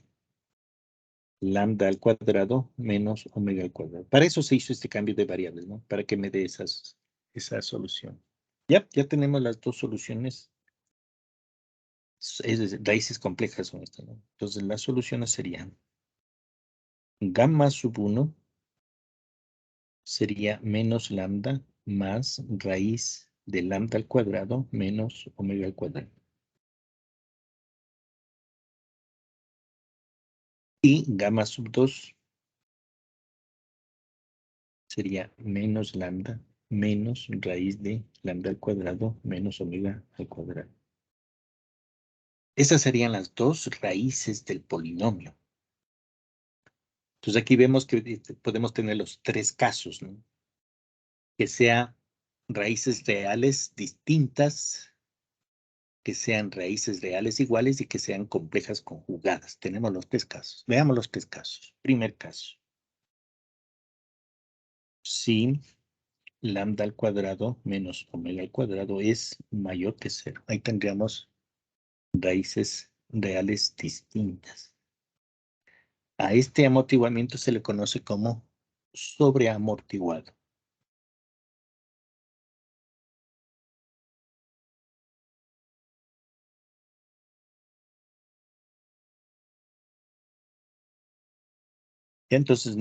lambda al cuadrado menos omega al cuadrado. Para eso se hizo este cambio de variables, ¿no? Para que me dé esa solución. Ya tenemos las dos soluciones. Raíces complejas son estas, ¿no? Entonces las soluciones serían gamma sub 1 sería menos lambda más raíz de lambda al cuadrado menos omega al cuadrado. Y gamma sub 2 sería menos lambda menos raíz de lambda al cuadrado menos omega al cuadrado. Esas serían las dos raíces del polinomio. Entonces aquí vemos que podemos tener los tres casos, ¿no? Que sean raíces reales distintas, que sean raíces reales iguales y que sean complejas conjugadas. Tenemos los tres casos. Veamos los tres casos. Primer caso. Si lambda al cuadrado menos omega al cuadrado es mayor que 0. Ahí tendríamos raíces reales distintas. A este amortiguamiento se le conoce como sobreamortiguado. Entonces,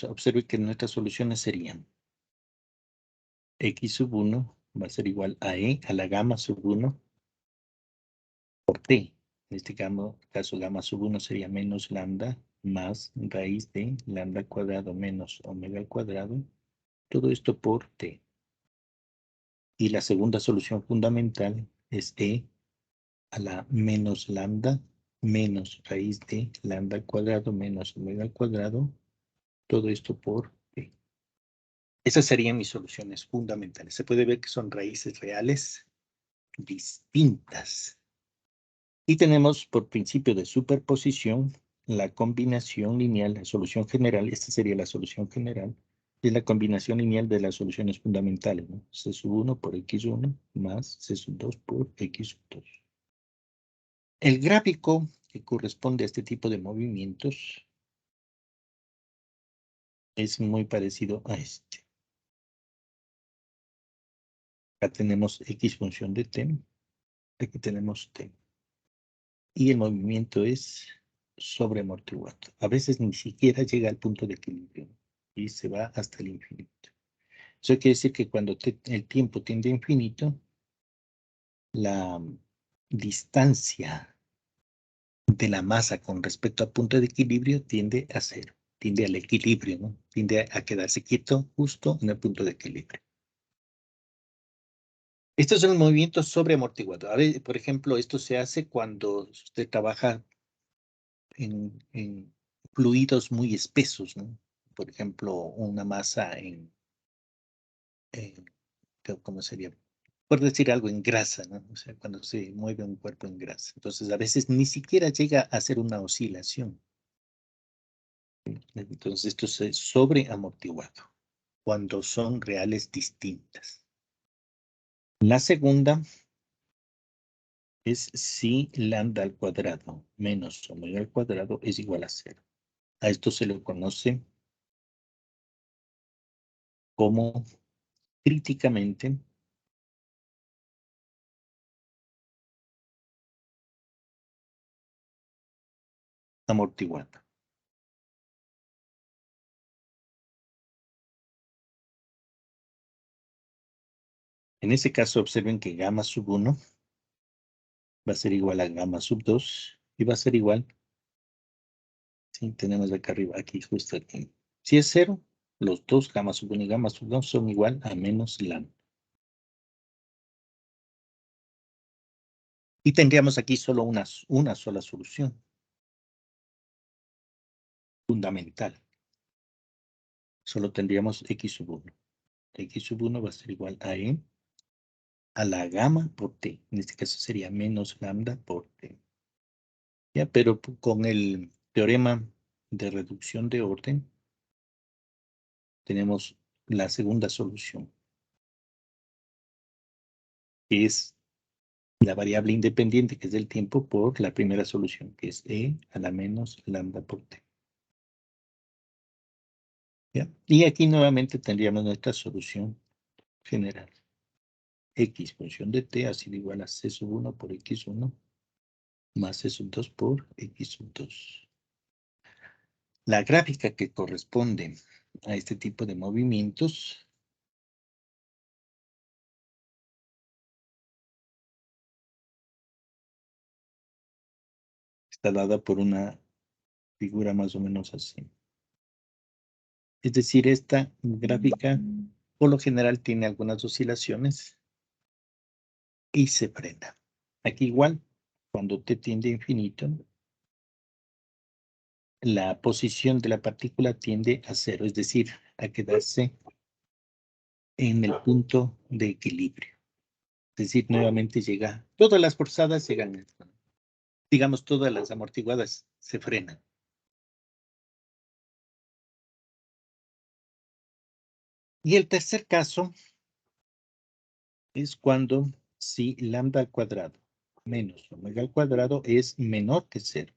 observe que nuestras soluciones serían x sub 1 va a ser igual a e a la gamma sub 1 por t. En este caso, gamma sub 1 sería menos lambda más raíz de lambda al cuadrado menos omega al cuadrado. Todo esto por t. Y la segunda solución fundamental es e a la menos lambda menos raíz de lambda al cuadrado menos omega al cuadrado. Todo esto por t. Esas serían mis soluciones fundamentales. Se puede ver que son raíces reales distintas. Y tenemos por principio de superposición la combinación lineal, la solución general. Esta sería la solución general. Es la combinación lineal de las soluciones fundamentales, ¿no? C sub 1 por X1 más C sub 2 por X sub 2. El gráfico que corresponde a este tipo de movimientos es muy parecido a este. Acá tenemos X función de t. Aquí tenemos t. Y el movimiento es sobreamortiguado. A veces ni siquiera llega al punto de equilibrio y se va hasta el infinito. Eso quiere decir que cuando el tiempo tiende a infinito, la distancia de la masa con respecto al punto de equilibrio tiende a cero, tiende al equilibrio, ¿no? Tiende a quedarse quieto justo en el punto de equilibrio. Estos son los movimientos sobreamortiguados. A ver, por ejemplo, esto se hace cuando usted trabaja en fluidos muy espesos, ¿no? Por ejemplo, una masa ¿cómo sería? Por decir algo, en grasa, ¿no? O sea, cuando se mueve un cuerpo en grasa. Entonces, a veces ni siquiera llega a hacer una oscilación. Entonces, esto es sobreamortiguado cuando son reales distintas. La segunda es si lambda al cuadrado menos omega al cuadrado es igual a 0. A esto se le conoce como críticamente amortiguada. En ese caso, observen que gamma sub 1 va a ser igual a gamma sub 2 y va a ser igual, sí, tenemos acá arriba, aquí, justo aquí. Si es 0, los dos, gamma sub 1 y gamma sub 2, son igual a menos lambda. Y tendríamos aquí solo una sola solución fundamental. Solo tendríamos x sub 1. X sub 1 va a ser igual a e a la gamma por t. En este caso sería menos lambda por t. Ya, pero con el teorema de reducción de orden, tenemos la segunda solución, que es la variable independiente, que es del tiempo, por la primera solución, que es e a la menos lambda por t. ¿Ya? Y aquí nuevamente tendríamos nuestra solución general. X función de t ha sido igual a c sub 1 por x1 más c sub 2 por x sub 2. La gráfica que corresponde a este tipo de movimientos está dada por una figura más o menos así. Es decir, esta gráfica por lo general tiene algunas oscilaciones y se frena. Aquí igual, cuando t tiende a infinito, la posición de la partícula tiende a 0, es decir, a quedarse en el punto de equilibrio. Es decir, nuevamente llega, todas las forzadas llegan, digamos, todas las amortiguadas se frenan. Y el tercer caso es cuando si lambda al cuadrado menos omega al cuadrado es menor que 0.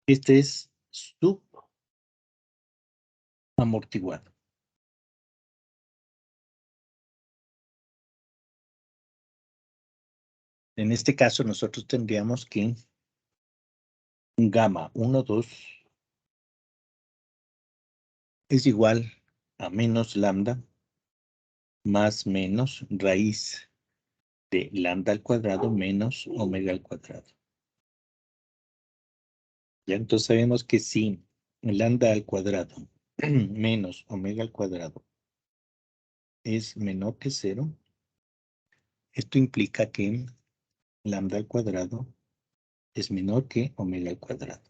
Este es subamortiguado. En este caso, nosotros tendríamos que gamma 1, 2 es igual a menos lambda más menos raíz de lambda al cuadrado menos omega al cuadrado. Ya entonces sabemos que si lambda al cuadrado menos omega al cuadrado es menor que 0, esto implica que lambda al cuadrado es menor que omega al cuadrado.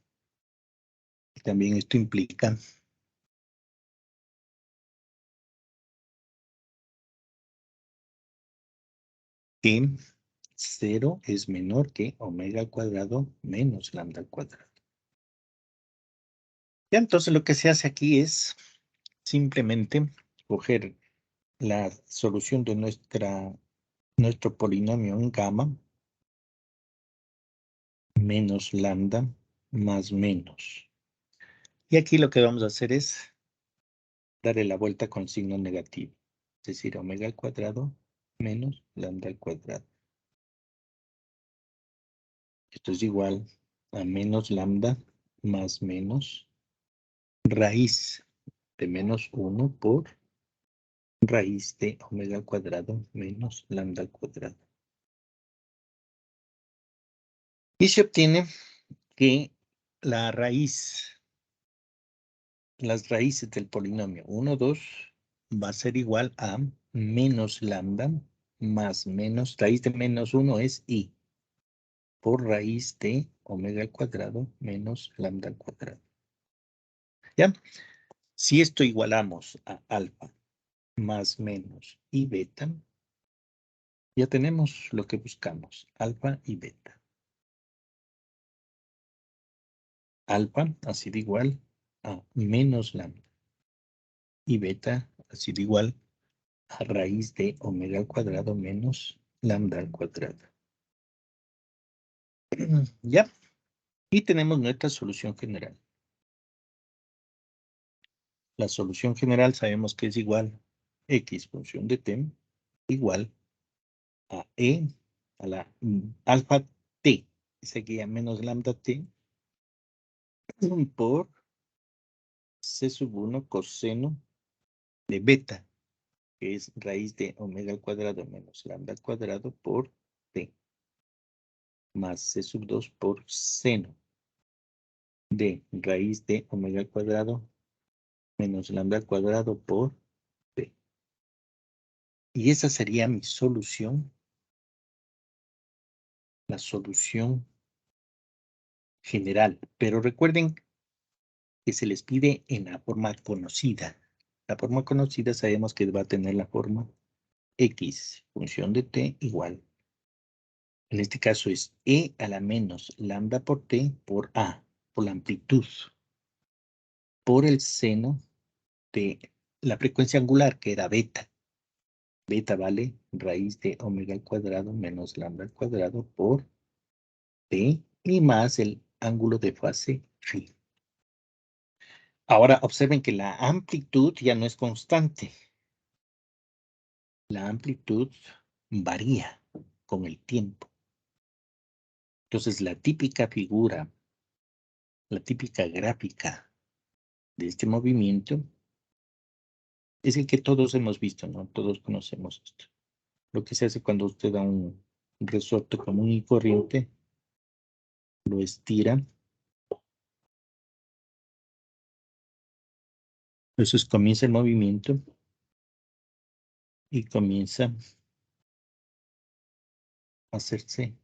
Y también esto implica que 0 es menor que omega al cuadrado menos lambda al cuadrado. Ya entonces lo que se hace aquí es simplemente coger la solución de nuestro polinomio en gamma menos lambda más menos. Y aquí lo que vamos a hacer es darle la vuelta con signo negativo. Es decir, omega al cuadrado menos lambda al cuadrado. Esto es igual a menos lambda más menos raíz de menos 1 por raíz de omega al cuadrado menos lambda al cuadrado. Y se obtiene que la raíz, las raíces del polinomio 1, 2 va a ser igual a menos lambda más menos, raíz de menos 1 es i, por raíz de omega al cuadrado menos lambda al cuadrado. ¿Ya? Si esto igualamos a alfa más menos y beta, ya tenemos lo que buscamos, alfa y beta. Alfa ha sido igual a menos lambda y beta ha sido igual a raíz de omega al cuadrado menos lambda al cuadrado. ¿Ya? Y tenemos nuestra solución general. La solución general sabemos que es igual a x función de t igual a e a la alfa t, sería menos lambda t por c sub 1 coseno de beta, que es raíz de omega al cuadrado menos lambda al cuadrado por t, más c sub 2 por seno de raíz de omega al cuadrado menos lambda al cuadrado por t. Y esa sería mi solución, la solución general. Pero recuerden que se les pide en la forma conocida. La forma conocida sabemos que va a tener la forma x función de t igual. En este caso es e a la menos lambda por t por a, por la amplitud, por el seno de la frecuencia angular, que era beta. Beta vale raíz de omega al cuadrado menos lambda al cuadrado por t y más el ángulo de fase phi. Ahora observen que la amplitud ya no es constante. La amplitud varía con el tiempo. Entonces la típica figura, la típica gráfica de este movimiento es el que todos hemos visto, ¿no? Todos conocemos esto. Lo que se hace cuando usted da un resorte común y corriente, lo estira. Entonces comienza el movimiento y comienza a hacerse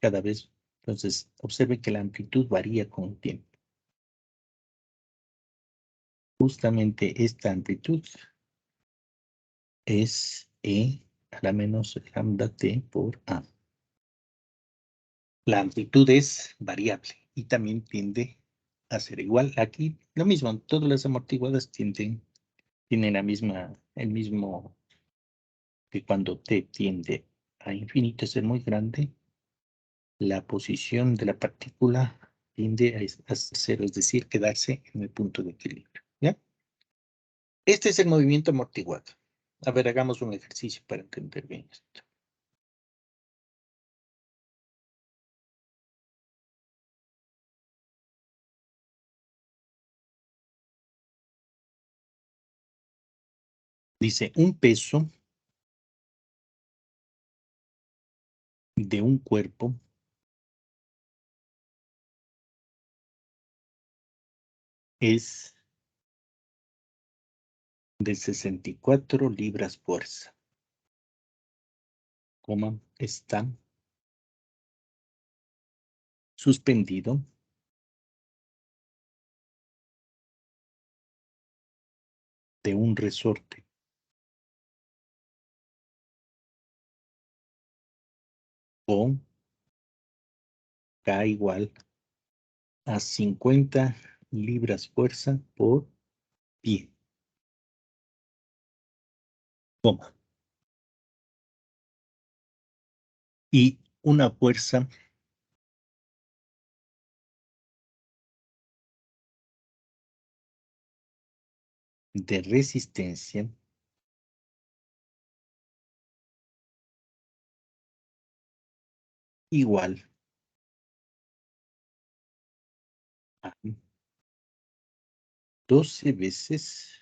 cada vez. Entonces observe que la amplitud varía con el tiempo. Justamente esta amplitud es E a la menos lambda t por A. La amplitud es variable y también tiende a ser igual. Aquí lo mismo, todas las amortiguadas tienen el mismo, que cuando t tiende a infinito a ser muy grande, la posición de la partícula tiende a cero, es decir, quedarse en el punto de equilibrio. ¿Ya? Este es el movimiento amortiguado. A ver, hagamos un ejercicio para entender bien esto. Dice, un peso de un cuerpo es de 64 libras fuerza, está suspendido de un resorte con K igual a 50 libras fuerza por pie, y una fuerza de resistencia igual a 12 veces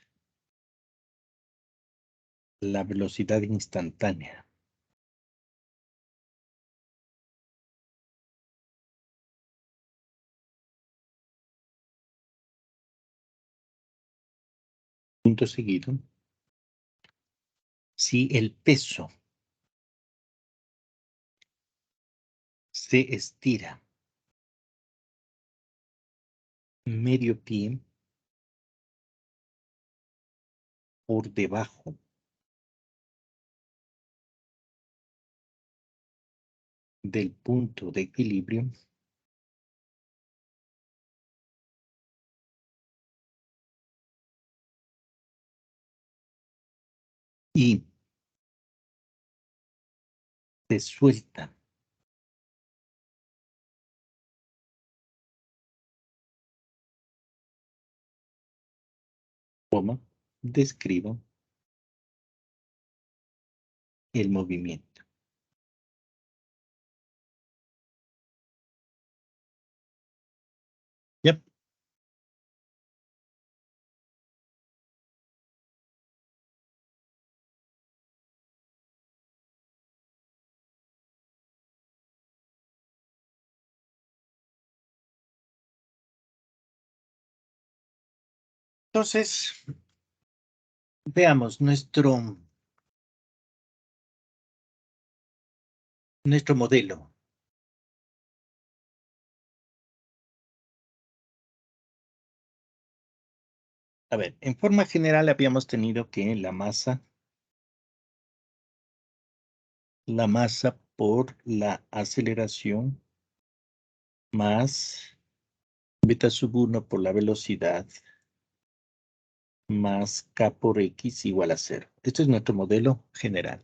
la velocidad instantánea. Punto seguido, si el peso se estira medio pie por debajo del punto de equilibrio, y se suelta. Coma, describo el movimiento. ¿Ya? Entonces, veamos nuestro modelo. A ver, en forma general habíamos tenido que la masa por la aceleración más beta sub 1 por la velocidad más k por x igual a 0. Este es nuestro modelo general.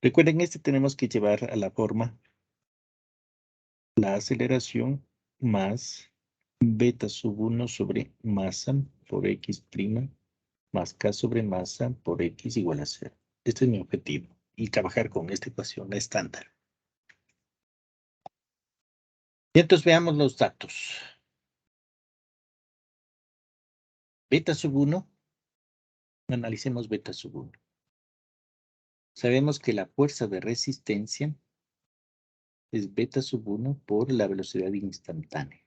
Recuerden, este tenemos que llevar a la forma la aceleración más beta sub 1 sobre masa por x' más k sobre masa por x igual a 0. Este es mi objetivo. Y trabajar con esta ecuación estándar. Y entonces veamos los datos. Beta sub 1. Analicemos beta sub 1. Sabemos que la fuerza de resistencia es beta sub 1 por la velocidad instantánea.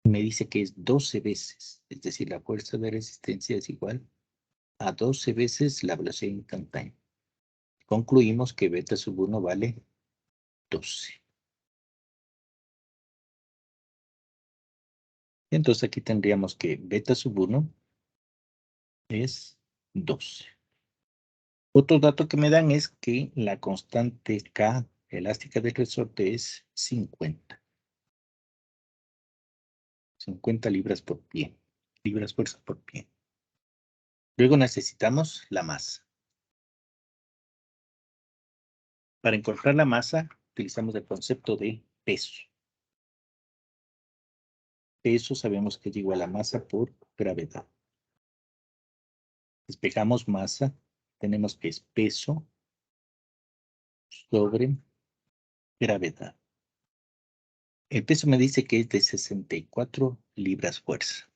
Me dice que es 12 veces, es decir, la fuerza de resistencia es igual a 12 veces la velocidad instantánea. Concluimos que beta sub 1 vale 12. Entonces aquí tendríamos que beta sub 1 es 12. Otro dato que me dan es que la constante K elástica del resorte es 50. 50 libras por pie. Libras fuerza por pie. Luego necesitamos la masa. Para encontrar la masa, utilizamos el concepto de peso. Peso sabemos que es igual a masa por gravedad. Despejamos masa, tenemos que es peso sobre gravedad. El peso me dice que es de 64 libras fuerza.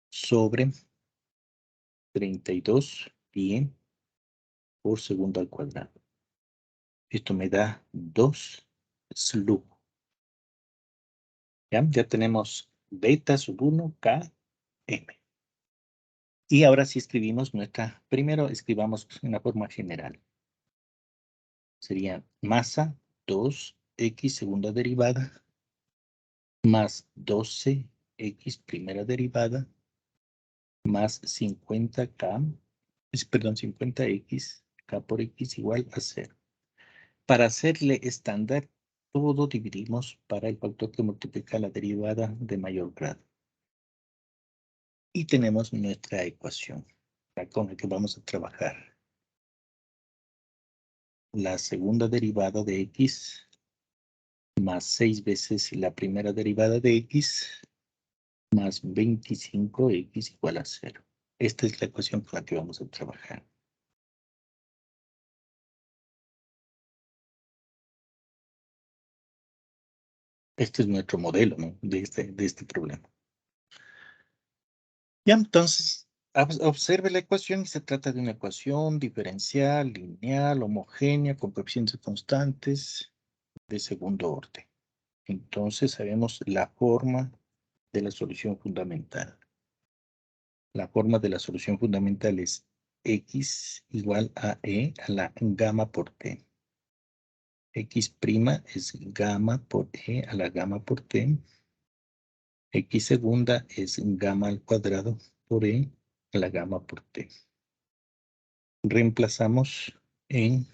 Sobre 32 pie por segundo al cuadrado. Esto me da 2 slug. Ya tenemos beta sub 1 K M. Y ahora sí escribimos primero escribamos en la forma general. Sería masa 2x segunda derivada más 12x primera derivada más 50k, perdón, 50x, k por x igual a 0. Para hacerle estándar, todo dividimos para el factor que multiplica la derivada de mayor grado. Y tenemos nuestra ecuación, con la que vamos a trabajar. La segunda derivada de x más 6 veces la primera derivada de x más 25x igual a 0. Esta es la ecuación con la que vamos a trabajar. Este es nuestro modelo, ¿no? de este problema. Ya, entonces, observe la ecuación y se trata de una ecuación diferencial, lineal, homogénea, con coeficientes constantes de segundo orden. Entonces, sabemos la forma de la solución fundamental. La forma de la solución fundamental es x igual a e a la gamma por t. X' es gamma por e a la gamma por t. X segunda es gamma al cuadrado por e a la gamma por t. Reemplazamos en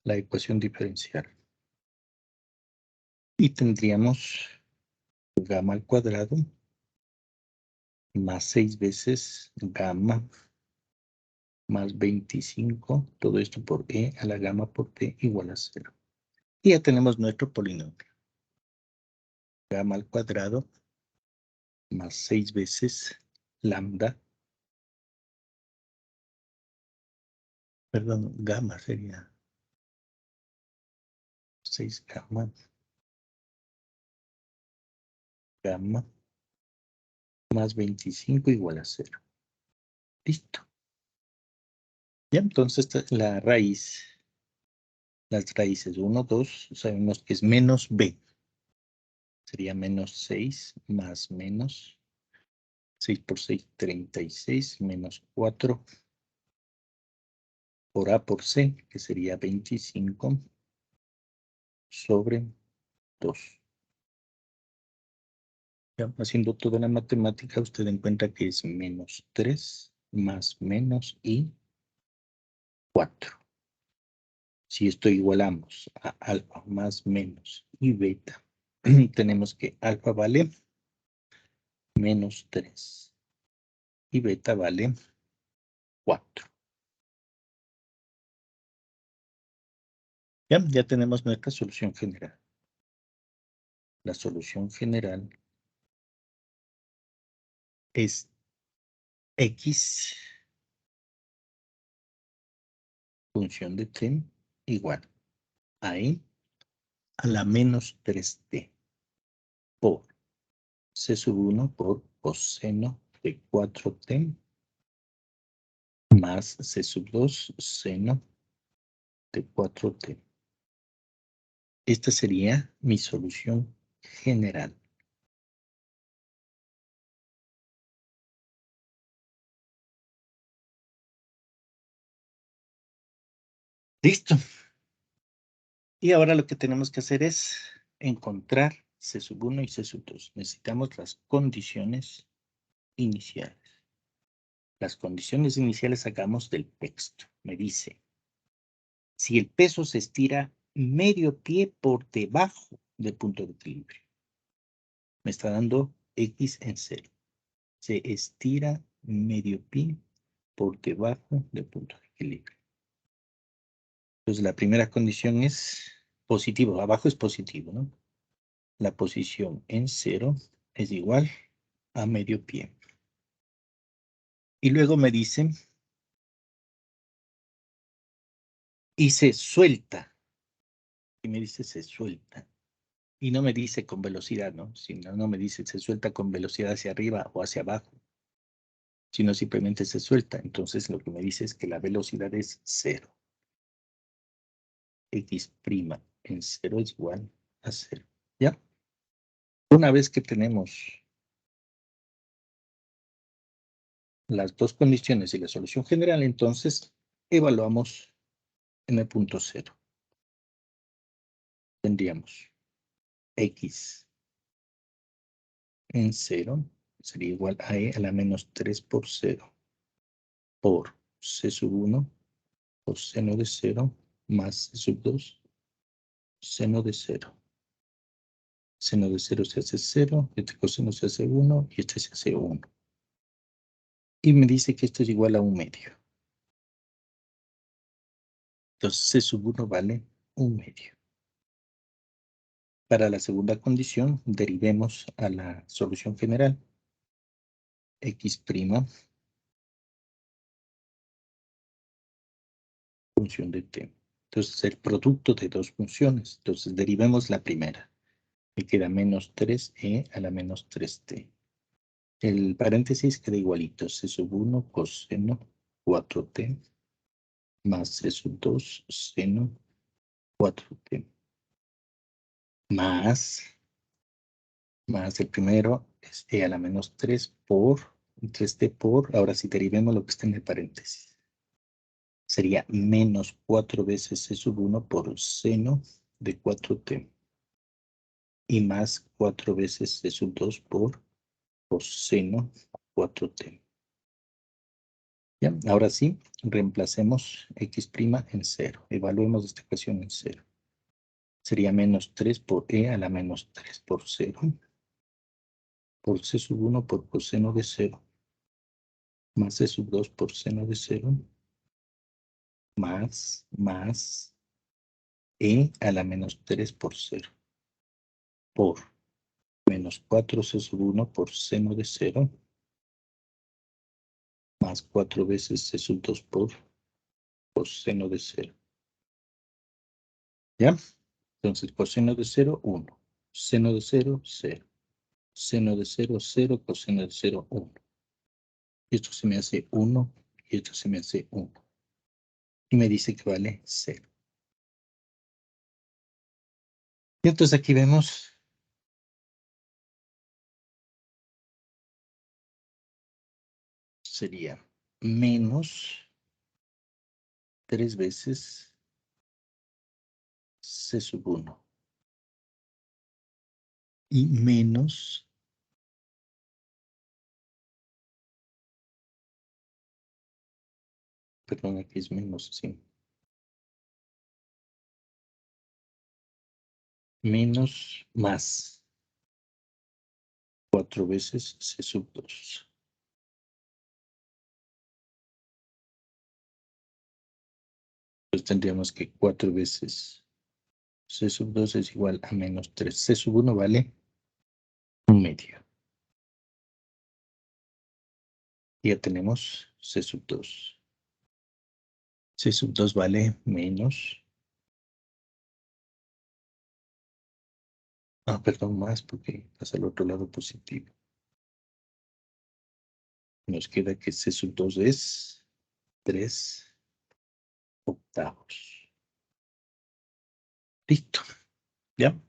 la ecuación diferencial. Y tendríamos gamma al cuadrado más 6 veces gamma más 25, todo esto por e a la gamma por t igual a 0. Y ya tenemos nuestro polinomio. Gamma al cuadrado más 6 veces lambda. Perdón, gamma sería 6 gamma. Gamma más 25 igual a 0. Listo. Ya, entonces la raíz, las raíces 1, 2, sabemos que es menos b. Sería menos 6 más menos 6 por 6, 36, menos 4 por a por c, que sería 25 sobre 2. Ya, haciendo toda la matemática, usted encuentra que es menos 3 más menos y 4. Si esto igualamos a alfa más menos y beta, tenemos que alfa vale menos 3 y beta vale 4. Ya tenemos nuestra solución general. La solución general es x función de t igual a e a la menos 3t por c sub 1 por coseno de 4t más c sub 2 seno de 4t. Esta sería mi solución general. Listo. Y ahora lo que tenemos que hacer es encontrar C sub 1 y C sub 2. Necesitamos las condiciones iniciales. Las condiciones iniciales sacamos del texto. Me dice, si el peso se estira medio pie por debajo del punto de equilibrio. Me está dando X en 0. Se estira medio pie por debajo del punto de equilibrio. Entonces la primera condición es positivo. Abajo es positivo, ¿no? La posición en 0 es igual a medio pie. Y luego me dice, y se suelta. Y me dice se suelta. Y no me dice con velocidad, ¿no? Sino no me dice se suelta con velocidad hacia arriba o hacia abajo. Sino simplemente se suelta. Entonces lo que me dice es que la velocidad es 0. X' en 0 es igual a 0. ¿Ya? Una vez que tenemos las dos condiciones y la solución general, entonces evaluamos en el punto 0. Tendríamos X en 0 sería igual a e a la menos 3 por 0 por c sub 1 por seno de 0 más c sub 2 seno de 0. Seno de 0 se hace 0, este coseno se hace 1 y este se hace 1. Y me dice que esto es igual a 1 medio. Entonces c sub 1 vale 1 medio. Para la segunda condición, derivemos a la solución general. X' función de t. Entonces, el producto de dos funciones. Entonces, derivemos la primera. Me queda menos 3e a la menos 3t. El paréntesis queda igualito. C sub 1 coseno 4t más C sub 2 seno 4t. Más el primero es e a la menos 3 por 3t por, ahora sí derivemos lo que está en el paréntesis. Sería menos 4 veces C sub 1 por seno de 4t. Y más 4 veces C sub 2 por coseno 4t. Ya, ahora sí, reemplacemos X' en 0. Evaluemos esta ecuación en 0. Sería menos 3 por e a la menos 3 por 0. Por C sub 1 por coseno de 0. más C sub 2 por seno de 0 más E a la menos 3 por 0 por menos 4C sub 1 por seno de 0 más 4 veces C sub 2 por seno de 0. ¿Ya? Entonces, coseno de 0, 1. Seno de 0, 0. Seno de 0, 0. Coseno de 0, 1. Esto se me hace 1 y esto se me hace 1. Y me dice que vale 0. Y entonces aquí vemos sería menos 3 veces C sub 1 y menos perdón, aquí es menos, sí. Menos más 4 veces C sub 2. Pues tendríamos que 4 veces C sub 2 es igual a menos 3. C sub 1 vale 1/2. Y ya tenemos C sub 2. C sub 2 vale menos. Ah, perdón, más porque pasa al otro lado positivo. Nos queda que C sub 2 es 3 octavos. Listo. ¿Ya?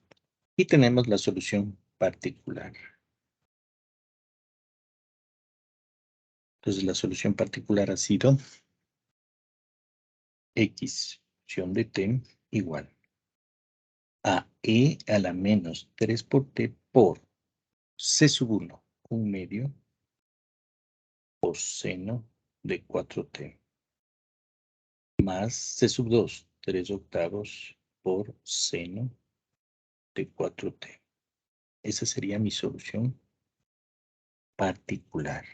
Y tenemos la solución particular. Entonces la solución particular ha sido X función de t igual a E a la menos 3 por t por C sub 1, 1/2 por seno de 4t más C sub 2, 3 octavos por seno de 4t. Esa sería mi solución particular.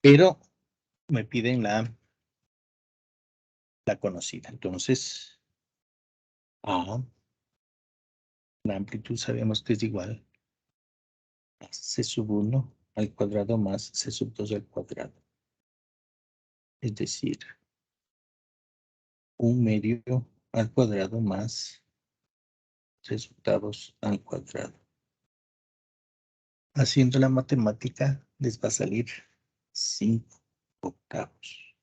Pero me piden la conocida. Entonces, A, la amplitud sabemos que es igual a C sub 1 al cuadrado más C sub 2 al cuadrado. Es decir, 1/2 al cuadrado más 3 octavos al cuadrado. Haciendo la matemática les va a salir 5 octavos.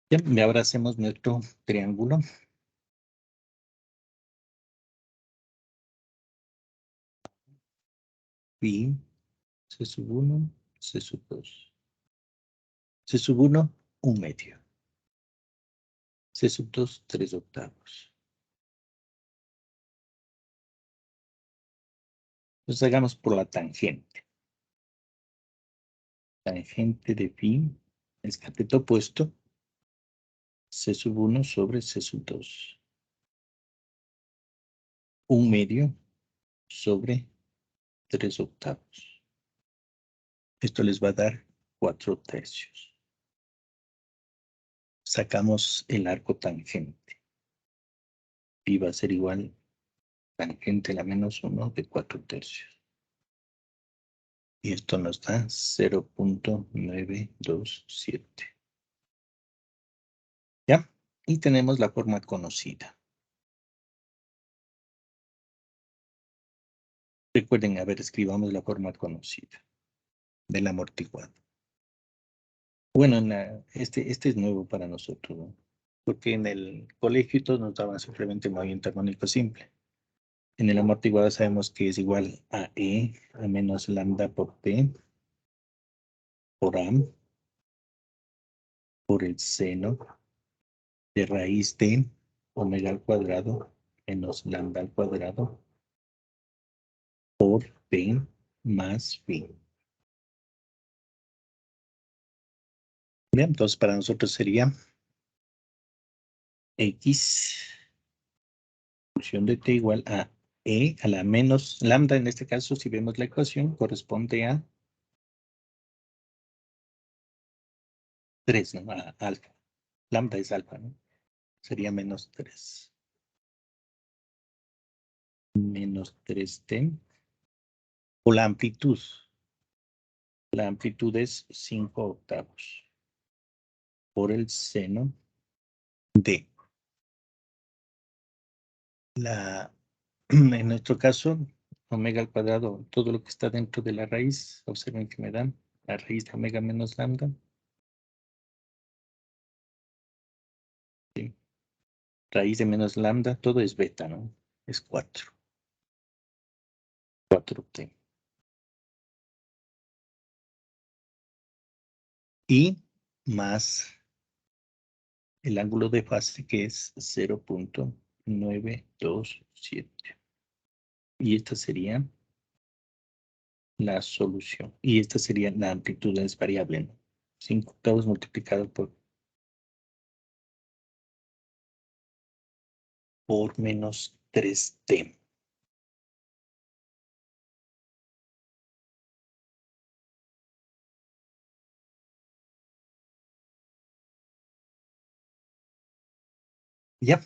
Bien, y ahora hacemos nuestro triángulo. Pi, C sub 1, C sub 2. C sub 1, 1/2. C sub 2, 3 octavos. Entonces hagamos por la tangente. Tangente de pi es cateto opuesto. C sub 1 sobre C sub 2. 1/2 sobre 3 octavos. Esto les va a dar 4 tercios. Sacamos el arco tangente. Pi va a ser igual tangente a la menos 1 de 4 tercios. Y esto nos da 0.927. ¿Ya? Y tenemos la forma conocida. Recuerden, a ver, escribamos la forma conocida del amortiguado. Bueno, este es nuevo para nosotros, ¿no? Porque en el colegio todos nos daban simplemente movimiento armónico simple. En el amortiguado sabemos que es igual a E a menos lambda por P por A por el seno de raíz de omega al cuadrado menos lambda al cuadrado por P más Phi. Bien, entonces para nosotros sería X función de t igual a E a la menos lambda, en este caso, si vemos la ecuación, corresponde a 3, ¿no? A alfa. Lambda es alfa, ¿no? Sería menos 3. Menos 3t. O la amplitud. La amplitud es 5 octavos por el seno de la, en nuestro caso, omega al cuadrado, todo lo que está dentro de la raíz, observen que me dan la raíz de omega menos lambda. Sí. Raíz de menos lambda, todo es beta, ¿no? Es 4. 4t. Y más el ángulo de fase que es 0.927. Y esta sería la solución. Y esta sería la amplitud, es variable, ¿no? 5 octavos multiplicado por menos 3t. Ya.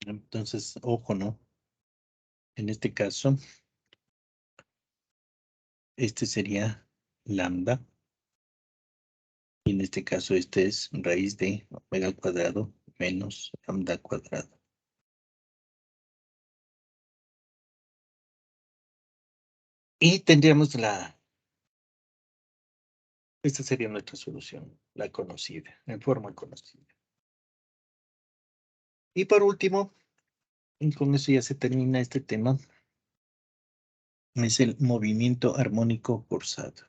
Entonces, ojo, ¿no? En este caso, este sería lambda. Y en este caso, este es raíz de omega al cuadrado menos lambda al cuadrado. Y tendríamos esta sería nuestra solución, la conocida, en forma conocida. Y por último, y con eso ya se termina este tema, es el movimiento armónico forzado.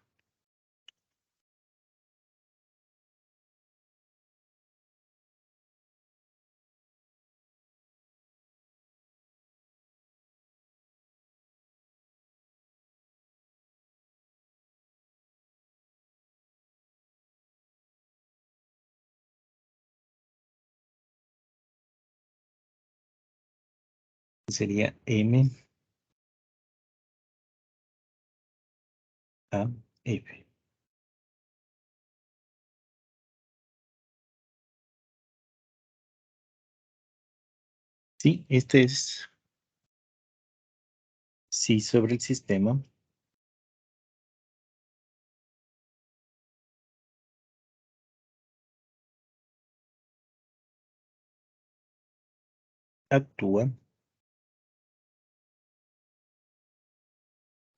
Sería M a F. Sí, este es sí sobre el sistema. Actúa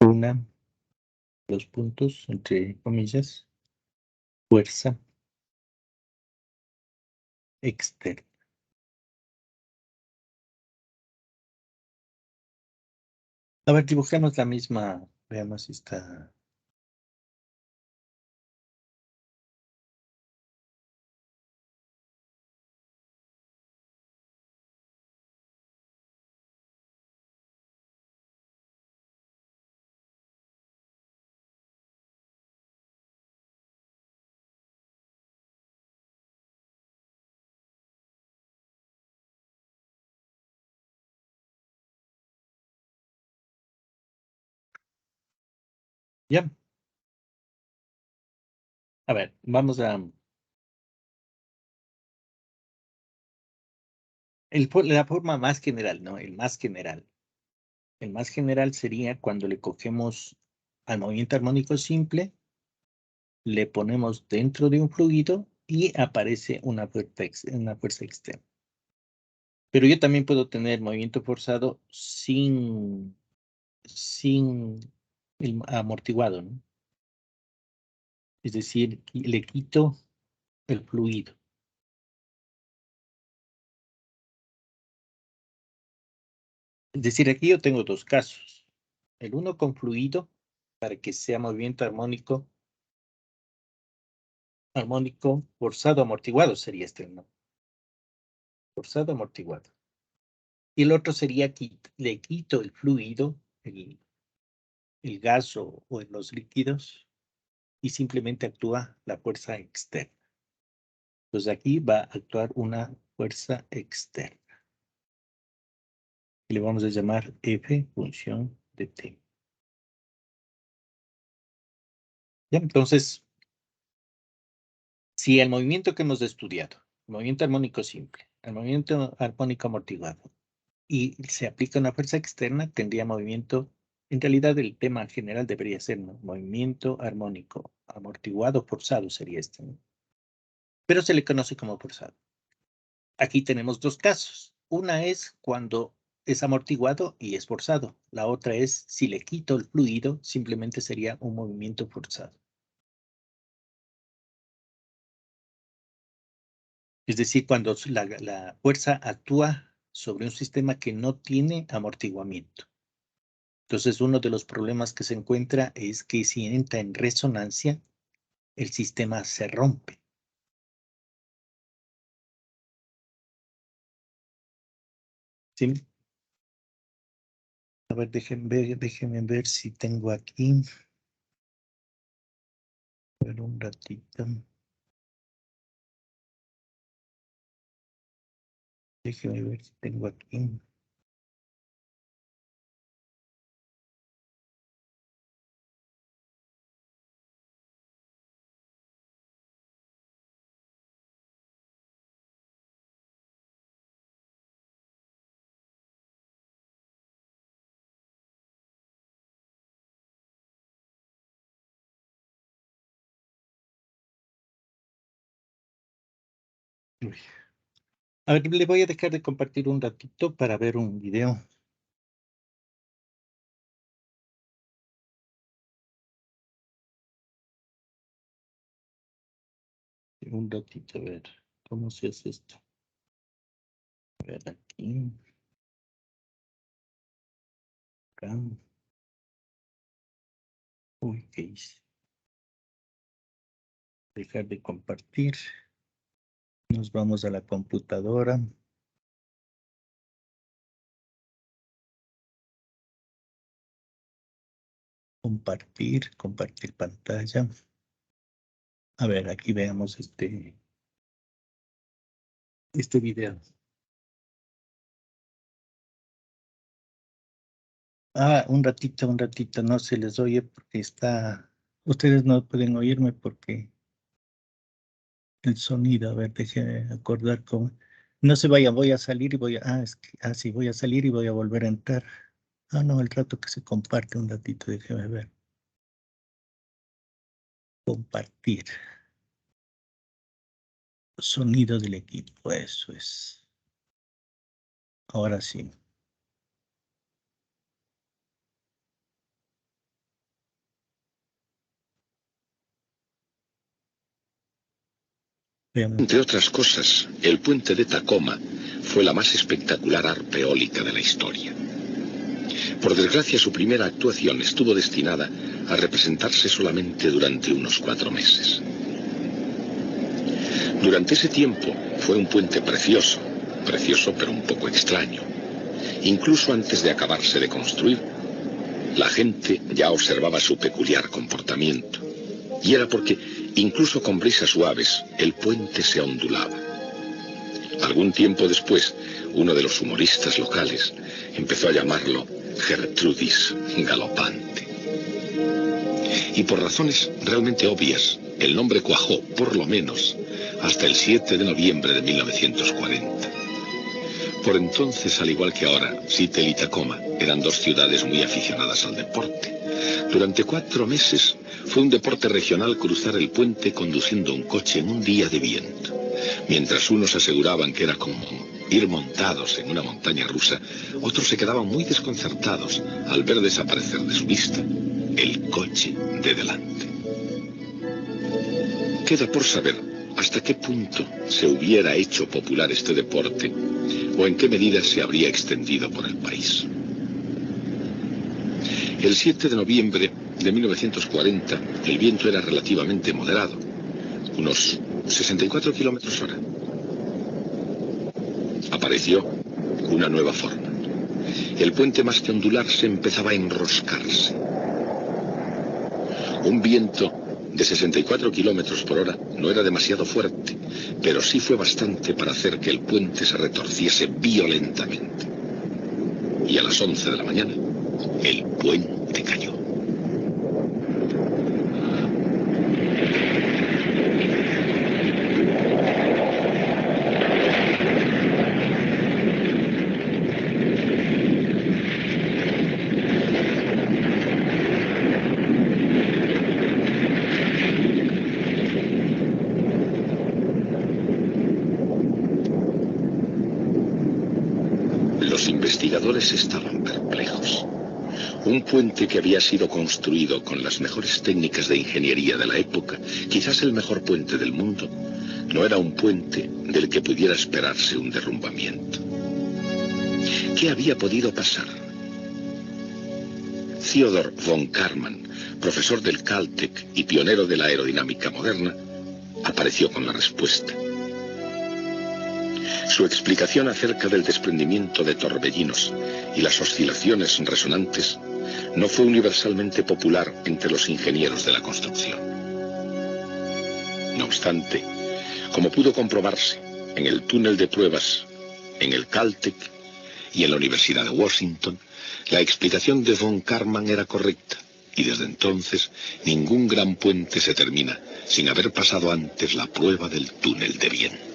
una, dos puntos, entre comillas, fuerza externa. A ver, dibujemos la misma, veamos si está. Ya. A ver, vamos a. La forma más general, ¿no? El más general. El más general sería cuando le cogemos al movimiento armónico simple, le ponemos dentro de un fluido y aparece una fuerza externa. Pero yo también puedo tener movimiento forzado sin el amortiguado, ¿no? Es decir, le quito el fluido. Es decir, aquí yo tengo dos casos. El uno con fluido, para que sea movimiento armónico forzado amortiguado sería este, ¿no? Forzado amortiguado. Y el otro sería que le quito el fluido, el gas o en los líquidos y simplemente actúa la fuerza externa. Entonces aquí va a actuar una fuerza externa. Y le vamos a llamar F función de T. ¿Ya? Entonces, si el movimiento que hemos estudiado, el movimiento armónico simple, el movimiento armónico amortiguado, y se aplica una fuerza externa, tendría movimiento. En realidad, el tema general debería ser, ¿no?, movimiento armónico amortiguado forzado sería este, ¿no? Pero se le conoce como forzado. Aquí tenemos dos casos. Una es cuando es amortiguado y es forzado. La otra es si le quito el fluido, simplemente sería un movimiento forzado. Es decir, cuando la fuerza actúa sobre un sistema que no tiene amortiguamiento. Entonces, uno de los problemas que se encuentra es que si entra en resonancia, el sistema se rompe. ¿Sí? A ver, déjenme ver si tengo aquí. A ver, un ratito. Déjenme ver si tengo aquí. Uy. A ver, le voy a dejar de compartir un ratito para ver un video. Un ratito, a ver, ¿cómo se hace esto? A ver, aquí. Acá. Uy, ¿qué hice? Dejar de compartir. Nos vamos a la computadora. Compartir pantalla. A ver, aquí veamos este video. Ah, un ratito, no se les oye porque está. Ustedes no pueden oírme porque el sonido, a ver, déjenme acordar con. No se vayan, voy a salir y voy a. Sí, voy a salir y voy a volver a entrar. Ah, no, el rato que se comparte un ratito, déjeme ver. Compartir. Sonido del equipo, eso es. Ahora sí. Veamos. Entre otras cosas, el puente de Tacoma fue la más espectacular arpa eólica de la historia. Por desgracia, su primera actuación estuvo destinada a representarse solamente durante unos 4 meses. Durante ese tiempo fue un puente precioso pero un poco extraño. Incluso antes de acabarse de construir, la gente ya observaba su peculiar comportamiento. Y era porque, incluso con brisas suaves, el puente se ondulaba. Algún tiempo después, uno de los humoristas locales empezó a llamarlo Gertrudis galopante. Y por razones realmente obvias, el nombre cuajó, por lo menos, hasta el 7 de noviembre de 1940. Por entonces, al igual que ahora, Seattle y Tacoma eran dos ciudades muy aficionadas al deporte. Durante 4 meses fue un deporte regional cruzar el puente conduciendo un coche en un día de viento. Mientras unos aseguraban que era como ir montados en una montaña rusa, otros se quedaban muy desconcertados al ver desaparecer de su vista el coche de delante. Queda por saber hasta qué punto se hubiera hecho popular este deporte o en qué medida se habría extendido por el país. El 7 de noviembre de 1940 el viento era relativamente moderado, unos 64 kilómetros hora. Apareció una nueva forma. El puente, más que ondularse, empezaba a enroscarse. Un viento de 64 kilómetros por hora no era demasiado fuerte, pero sí fue bastante para hacer que el puente se retorciese violentamente. Y a las 11 de la mañana, el puente cayó. Los investigadores estaban perplejos. Un puente que había sido construido con las mejores técnicas de ingeniería de la época, quizás el mejor puente del mundo, no era un puente del que pudiera esperarse un derrumbamiento. ¿Qué había podido pasar? Theodor von Karman, profesor del Caltech y pionero de la aerodinámica moderna, apareció con la respuesta. Su explicación acerca del desprendimiento de torbellinos y las oscilaciones resonantes no fue universalmente popular entre los ingenieros de la construcción. No obstante, como pudo comprobarse en el túnel de pruebas, en el Caltech y en la Universidad de Washington, la explicación de von Karman era correcta, y desde entonces ningún gran puente se termina sin haber pasado antes la prueba del túnel de viento.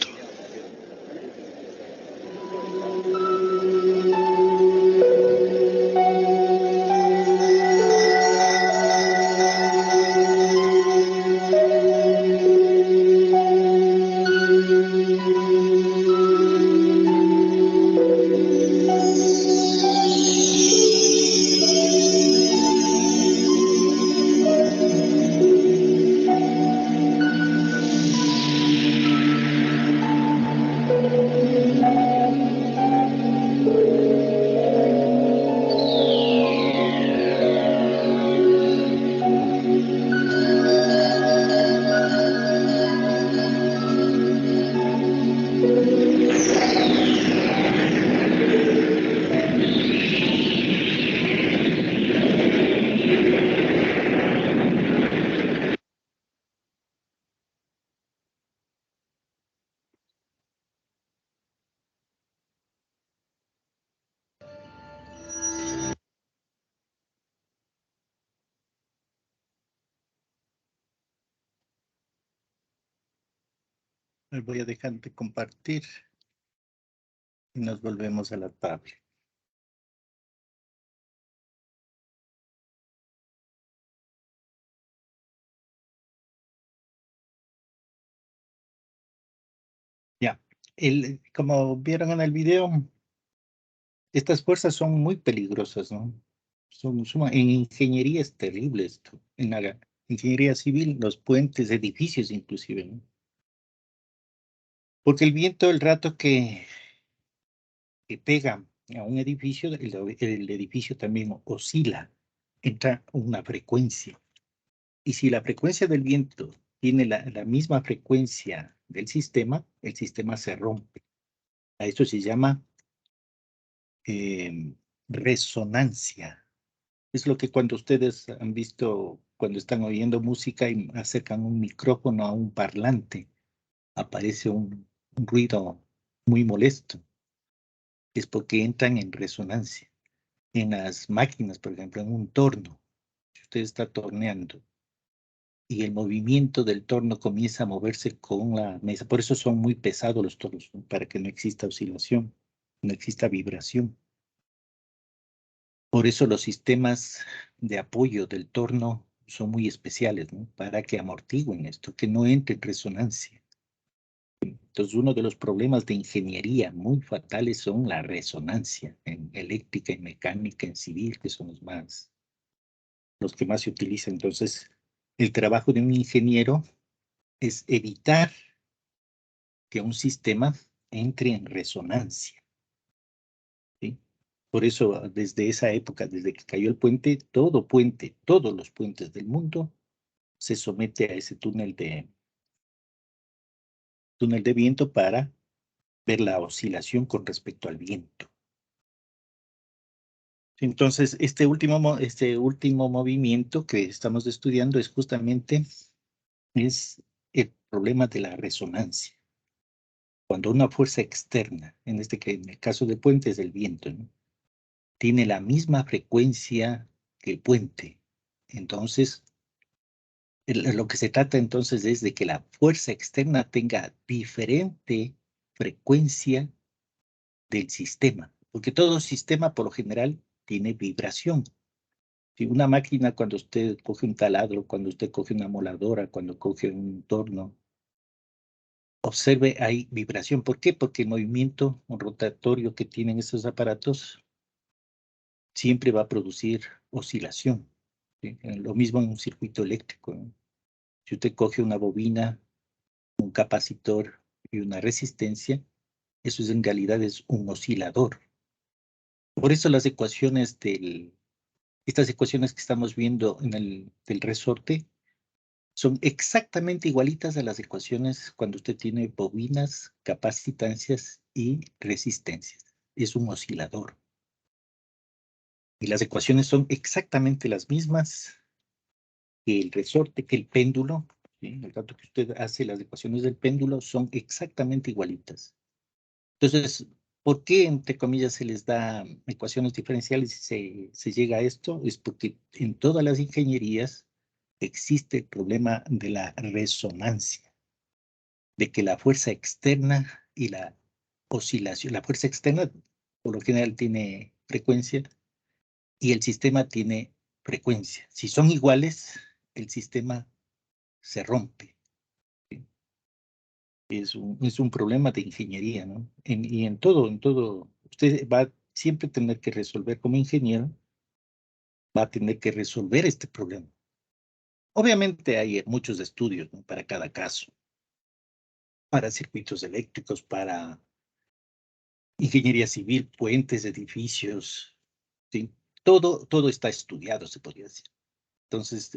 Les voy a dejar de compartir y nos volvemos a la tablet. Ya, como vieron en el video, estas fuerzas son muy peligrosas, ¿no? En ingeniería es terrible esto. En la ingeniería civil, los puentes, edificios inclusive, ¿no? Porque el viento, el rato que pega a un edificio, el edificio también oscila, entra una frecuencia. Y si la frecuencia del viento tiene la misma frecuencia del sistema, el sistema se rompe. A esto se llama resonancia. Es lo que cuando ustedes han visto, cuando están oyendo música y acercan un micrófono a un parlante, aparece un ruido muy molesto. Es porque entran en resonancia. En las máquinas, por ejemplo, en un torno, si usted está torneando y el movimiento del torno comienza a moverse con la mesa, por eso son muy pesados los tornos, ¿no? Para que no exista oscilación, no exista vibración. Por eso los sistemas de apoyo del torno son muy especiales, ¿no? Para que amortiguen esto, que no entre en resonancia. Entonces, uno de los problemas de ingeniería muy fatales son la resonancia en eléctrica y mecánica, en civil, que son los que más se utilizan. Entonces, el trabajo de un ingeniero es evitar que un sistema entre en resonancia, ¿sí? Por eso, desde esa época, desde que cayó el puente, todos los puentes del mundo se somete a ese túnel de viento para ver la oscilación con respecto al viento. Entonces, este último movimiento que estamos estudiando es justamente es el problema de la resonancia. Cuando una fuerza externa, en el caso de puente es el viento, ¿no?, tiene la misma frecuencia que el puente, entonces lo que se trata entonces es de que la fuerza externa tenga diferente frecuencia del sistema, porque todo sistema por lo general tiene vibración. Si una máquina, cuando usted coge un taladro, cuando usted coge una moladora, cuando coge un torno, observe, hay vibración. ¿Por qué? Porque el movimiento rotatorio que tienen esos aparatos siempre va a producir oscilación, ¿sí? Lo mismo en un circuito eléctrico, ¿no? Si usted coge una bobina, un capacitor y una resistencia, eso en realidad es un oscilador. Por eso estas ecuaciones que estamos viendo del resorte son exactamente igualitas a las ecuaciones cuando usted tiene bobinas, capacitancias y resistencias. Es un oscilador. Y las ecuaciones son exactamente las mismas que el resorte, que el péndulo, ¿sí? El rato que usted hace las ecuaciones del péndulo son exactamente igualitas. Entonces, ¿por qué, entre comillas, se les da ecuaciones diferenciales y se llega a esto? Es porque en todas las ingenierías existe el problema de la resonancia, de que la fuerza externa y la oscilación, la fuerza externa por lo general tiene frecuencia y el sistema tiene frecuencia. Si son iguales, el sistema se rompe, ¿sí? Es un problema de ingeniería, ¿no? Y en todo, usted va a siempre tener que resolver como ingeniero, va a tener que resolver este problema. Obviamente hay muchos estudios, ¿no?, para cada caso, para circuitos eléctricos, para ingeniería civil, puentes, edificios, ¿sí? Todo está estudiado, se podría decir. Entonces,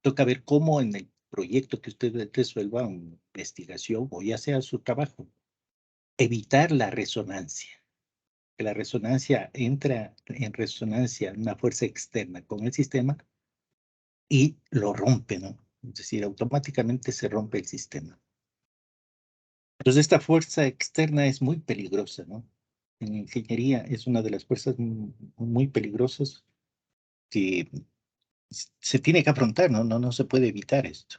toca ver cómo en el proyecto que usted resuelva, una investigación o ya sea su trabajo, evitar la resonancia. Que la resonancia entra en resonancia, una fuerza externa con el sistema y lo rompe, ¿no? Es decir, automáticamente se rompe el sistema. Entonces, esta fuerza externa es muy peligrosa, ¿no? En ingeniería es una de las fuerzas muy peligrosas que se tiene que afrontar, ¿no? No se puede evitar esto.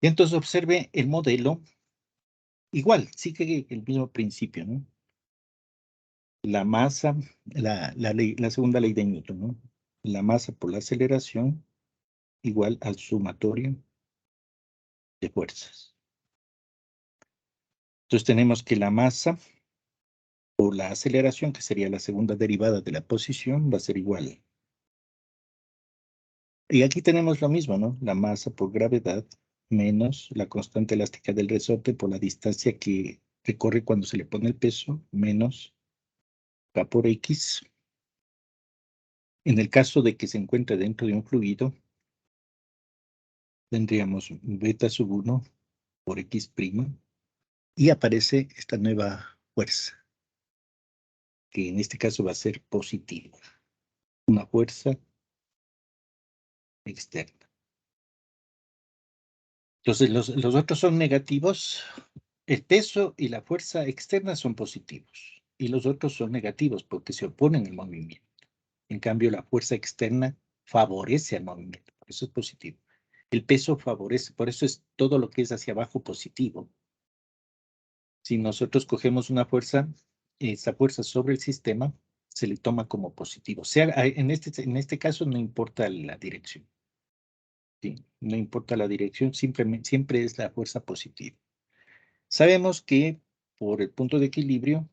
Y entonces observe el modelo, igual, sigue el mismo principio, ¿no? La masa, la segunda ley de Newton, ¿no? La masa por la aceleración igual al sumatorio de fuerzas. Entonces tenemos que la masa por la aceleración, que sería la segunda derivada de la posición, va a ser igual. Y aquí tenemos lo mismo, ¿no? La masa por gravedad menos la constante elástica del resorte por la distancia que recorre cuando se le pone el peso, menos K por X. En el caso de que se encuentre dentro de un fluido, tendríamos beta sub 1 por X prima, y aparece esta nueva fuerza, que en este caso va a ser positiva, una fuerza externa. Entonces, los otros son negativos. El peso y la fuerza externa son positivos, y los otros son negativos porque se oponen al movimiento. En cambio, la fuerza externa favorece al movimiento, por eso es positivo. El peso favorece, por eso es todo lo que es hacia abajo positivo. Si nosotros cogemos una fuerza, esa fuerza sobre el sistema se le toma como positivo. O sea, en este caso no importa la dirección. ¿Sí? No importa la dirección, siempre es la fuerza positiva. Sabemos que por el punto de equilibrio,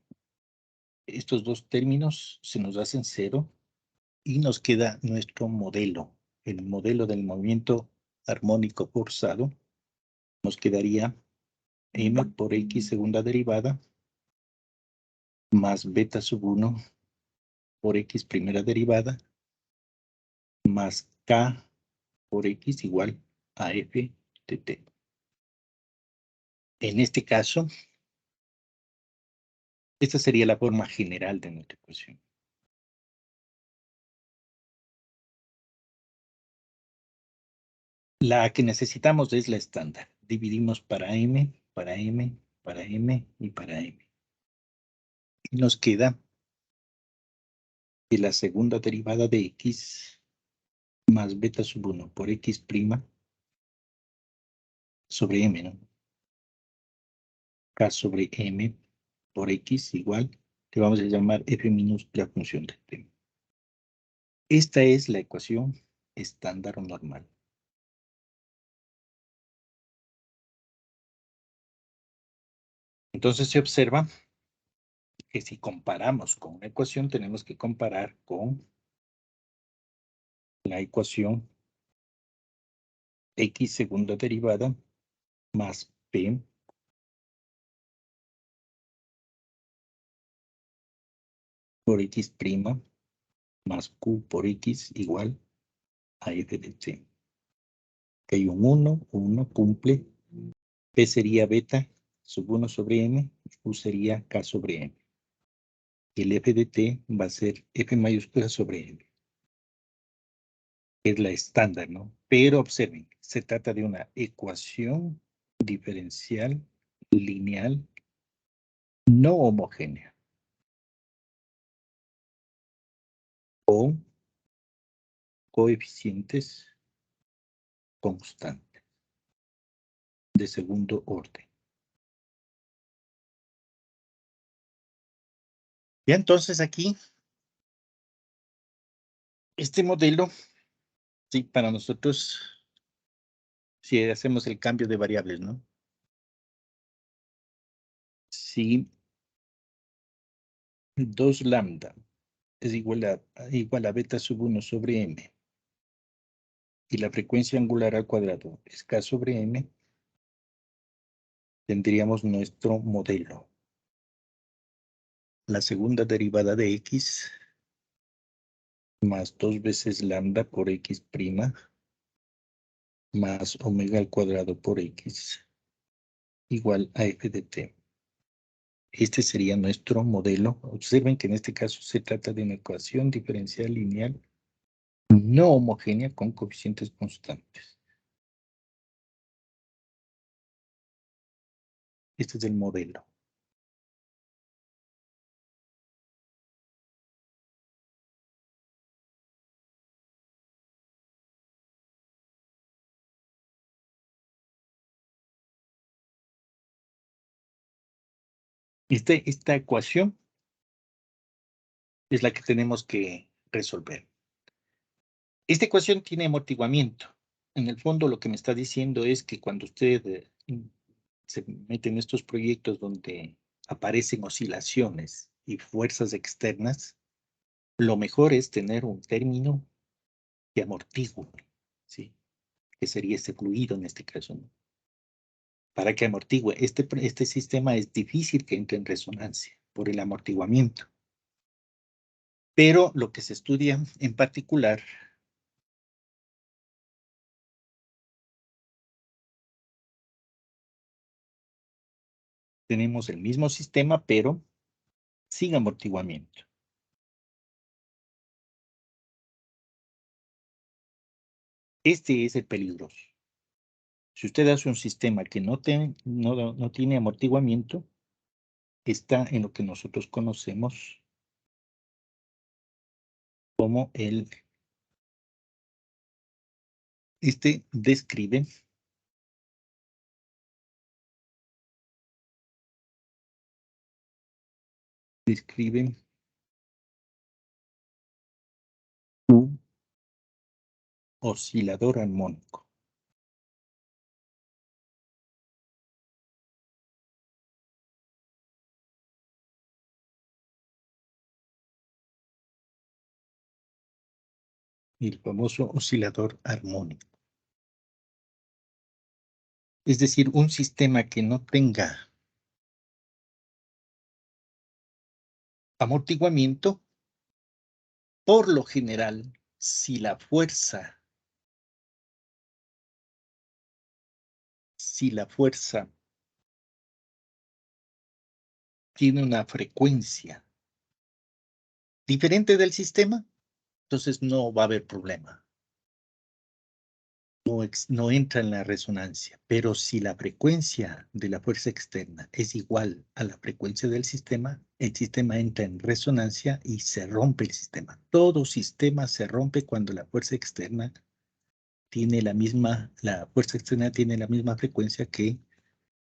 estos dos términos se nos hacen cero y nos queda nuestro modelo. El modelo del movimiento armónico forzado nos quedaría m por x segunda derivada más beta sub 1 por x primera derivada más k por x igual a f de t. En este caso, esta sería la forma general de nuestra ecuación. La que necesitamos es la estándar. Dividimos para m, para m, para m y para m. Y nos queda que la segunda derivada de x más beta sub 1 por x prima sobre m, ¿no? K sobre m por x igual, que vamos a llamar f minúscula función de t. Esta es la ecuación estándar o normal. Entonces se observa que si comparamos con una ecuación, tenemos que comparar con la ecuación x segunda derivada más p por x prima más q por x igual a f de t. Que hay un 1 cumple, p sería beta sub 1 sobre m, q sería k sobre m. Y el f de t va a ser f mayúscula sobre m. Es la estándar, ¿no? Pero observen, se trata de una ecuación diferencial lineal no homogénea con coeficientes constantes de segundo orden. Y entonces aquí, este modelo, sí, para nosotros, si hacemos el cambio de variables, ¿no? Si 2 lambda es igual a beta sub 1 sobre m y la frecuencia angular al cuadrado es k sobre m, tendríamos nuestro modelo. La segunda derivada de x más 2 veces lambda por x prima más omega al cuadrado por x igual a f de t. Este sería nuestro modelo. Observen que en este caso se trata de una ecuación diferencial lineal no homogénea con coeficientes constantes. Este es el modelo. Esta ecuación es la que tenemos que resolver. Esta ecuación tiene amortiguamiento. En el fondo lo que me está diciendo es que cuando usted se mete en estos proyectos donde aparecen oscilaciones y fuerzas externas, lo mejor es tener un término que amortigue, ¿sí? Que sería este fluido en este caso, ¿no? Para que amortigue. Este sistema es difícil que entre en resonancia por el amortiguamiento. Pero lo que se estudia en particular tenemos el mismo sistema, pero sin amortiguamiento. Este es el peligroso. Si usted hace un sistema que no tiene amortiguamiento, está en lo que nosotros conocemos como describe un oscilador armónico. El famoso oscilador armónico. Es decir, un sistema que no tenga amortiguamiento, por lo general, si la fuerza tiene una frecuencia diferente del sistema, entonces no va a haber problema. no entra en la resonancia, pero si la frecuencia de la fuerza externa es igual a la frecuencia del sistema, el sistema entra en resonancia y se rompe el sistema. Todo sistema se rompe cuando la fuerza externa tiene la fuerza externa tiene la misma frecuencia que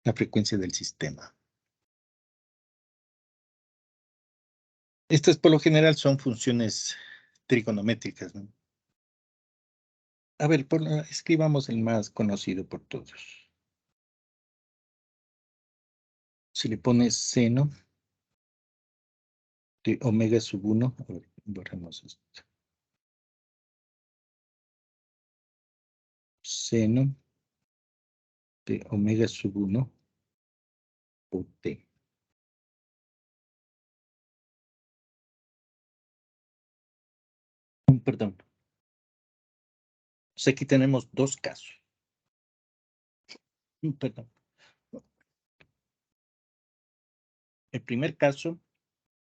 la frecuencia del sistema. Estas por lo general son funciones trigonométricas, ¿no? A ver, escribamos el más conocido por todos. Si le pones seno de omega sub 1, a ver, borremos esto. Seno de omega sub 1 por t. Perdón. Pues aquí tenemos dos casos. Perdón. El primer caso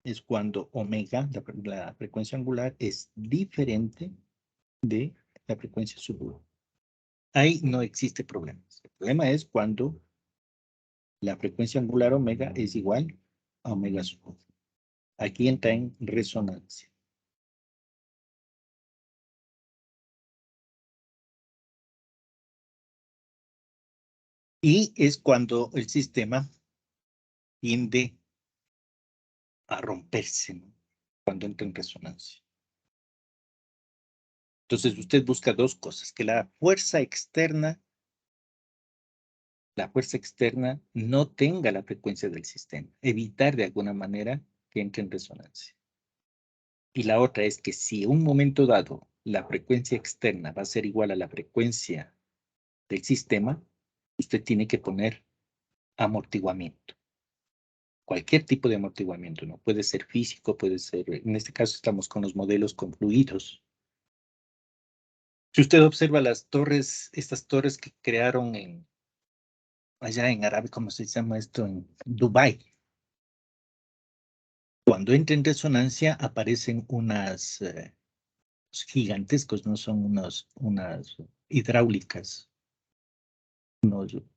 es cuando omega, la frecuencia angular, es diferente de la frecuencia sub 1. Ahí no existe problema. El problema es cuando la frecuencia angular omega es igual a omega sub 1. Aquí entra en resonancia. Y es cuando el sistema tiende a romperse, ¿no? Cuando entra en resonancia. Entonces usted busca dos cosas, que la fuerza externa no tenga la frecuencia del sistema, evitar de alguna manera que entre en resonancia. Y la otra es que si en un momento dado la frecuencia externa va a ser igual a la frecuencia del sistema, usted tiene que poner amortiguamiento. Cualquier tipo de amortiguamiento, ¿no? Puede ser físico, puede ser, en este caso estamos con los modelos con fluidos. Si usted observa las torres, estas torres que crearon allá en Arabia, ¿cómo se llama esto? En Dubái. Cuando entra en resonancia aparecen unas gigantescos, no son unas hidráulicas,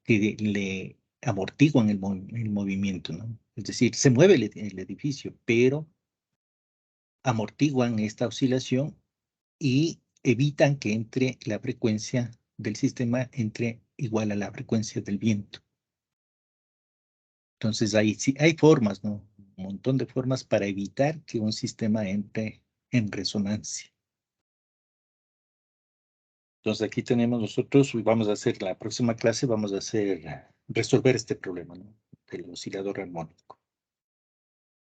que le amortiguan el movimiento, ¿no? Es decir, se mueve el edificio, pero amortiguan esta oscilación y evitan que entre la frecuencia del sistema entre igual a la frecuencia del viento. Entonces sí, hay formas, ¿no? Un montón de formas para evitar que un sistema entre en resonancia. Entonces aquí tenemos nosotros, vamos a hacer la próxima clase, vamos a resolver este problema, ¿no? Del oscilador armónico.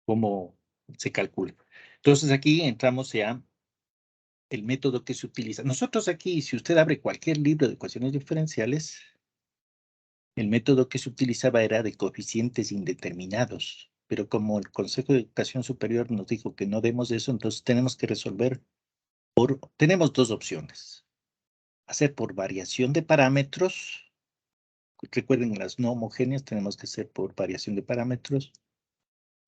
Cómo se calcula. Entonces aquí entramos ya el método que se utiliza. Nosotros aquí, si usted abre cualquier libro de ecuaciones diferenciales, el método que se utilizaba era de coeficientes indeterminados, pero como el Consejo de Educación Superior nos dijo que no demos eso, entonces tenemos que resolver tenemos dos opciones. Hacer por variación de parámetros. Recuerden, las no homogéneas tenemos que hacer por variación de parámetros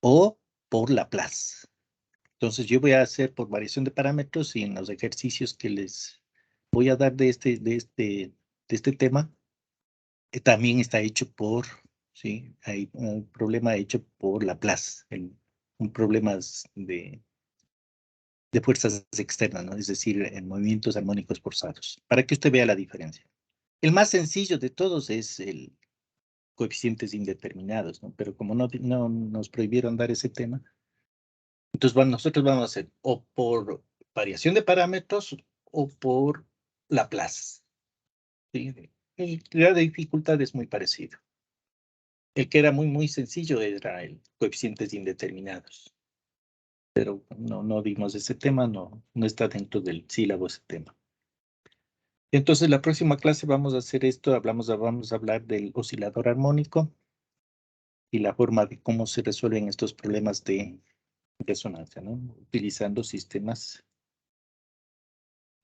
o por Laplace. Entonces yo voy a hacer por variación de parámetros y en los ejercicios que les voy a dar de este tema, también está hecho ¿sí? Hay un problema hecho por Laplace, un problema de fuerzas externas, ¿no? Es decir, en movimientos armónicos forzados, para que usted vea la diferencia. El más sencillo de todos es el coeficientes indeterminados, ¿no? Pero como no nos prohibieron dar ese tema, entonces nosotros vamos a hacer o por variación de parámetros o por Laplace. ¿Sí? El grado de dificultad es muy parecido. El que era muy sencillo era el coeficientes indeterminados. Pero no dimos ese tema, no está dentro del sílabo ese tema. Entonces, la próxima clase vamos a hacer esto, vamos a hablar del oscilador armónico y la forma de cómo se resuelven estos problemas de resonancia, ¿no? Utilizando sistemas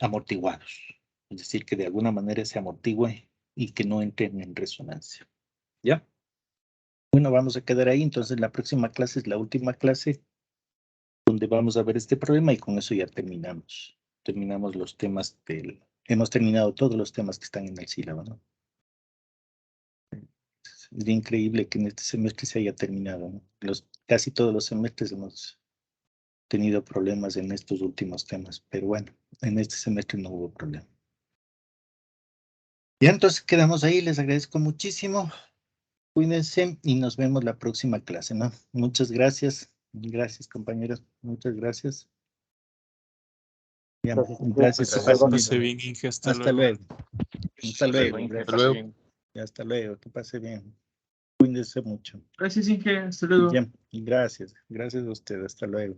amortiguados. Es decir, que de alguna manera se amortigüe y que no entren en resonancia. ¿Ya? Bueno, vamos a quedar ahí. Entonces, la próxima clase es la última clase donde vamos a ver este problema y con eso ya terminamos. Terminamos los temas del hemos terminado todos los temas que están en el sílabo, ¿no? Es increíble que en este semestre se haya terminado, ¿no? Casi todos los semestres hemos tenido problemas en estos últimos temas, pero bueno, en este semestre no hubo problema. Y entonces quedamos ahí, les agradezco muchísimo. Cuídense y nos vemos la próxima clase, ¿no? Muchas gracias. Gracias, compañeros. Muchas gracias. Ya, gracias. Que pase bien, Inge. Hasta Hasta luego. luego. Hasta luego. Hasta luego. Y hasta luego. Que pase bien. Cuídense mucho. Gracias, Inge. Hasta luego. Bien. Gracias. Gracias a usted. Hasta luego.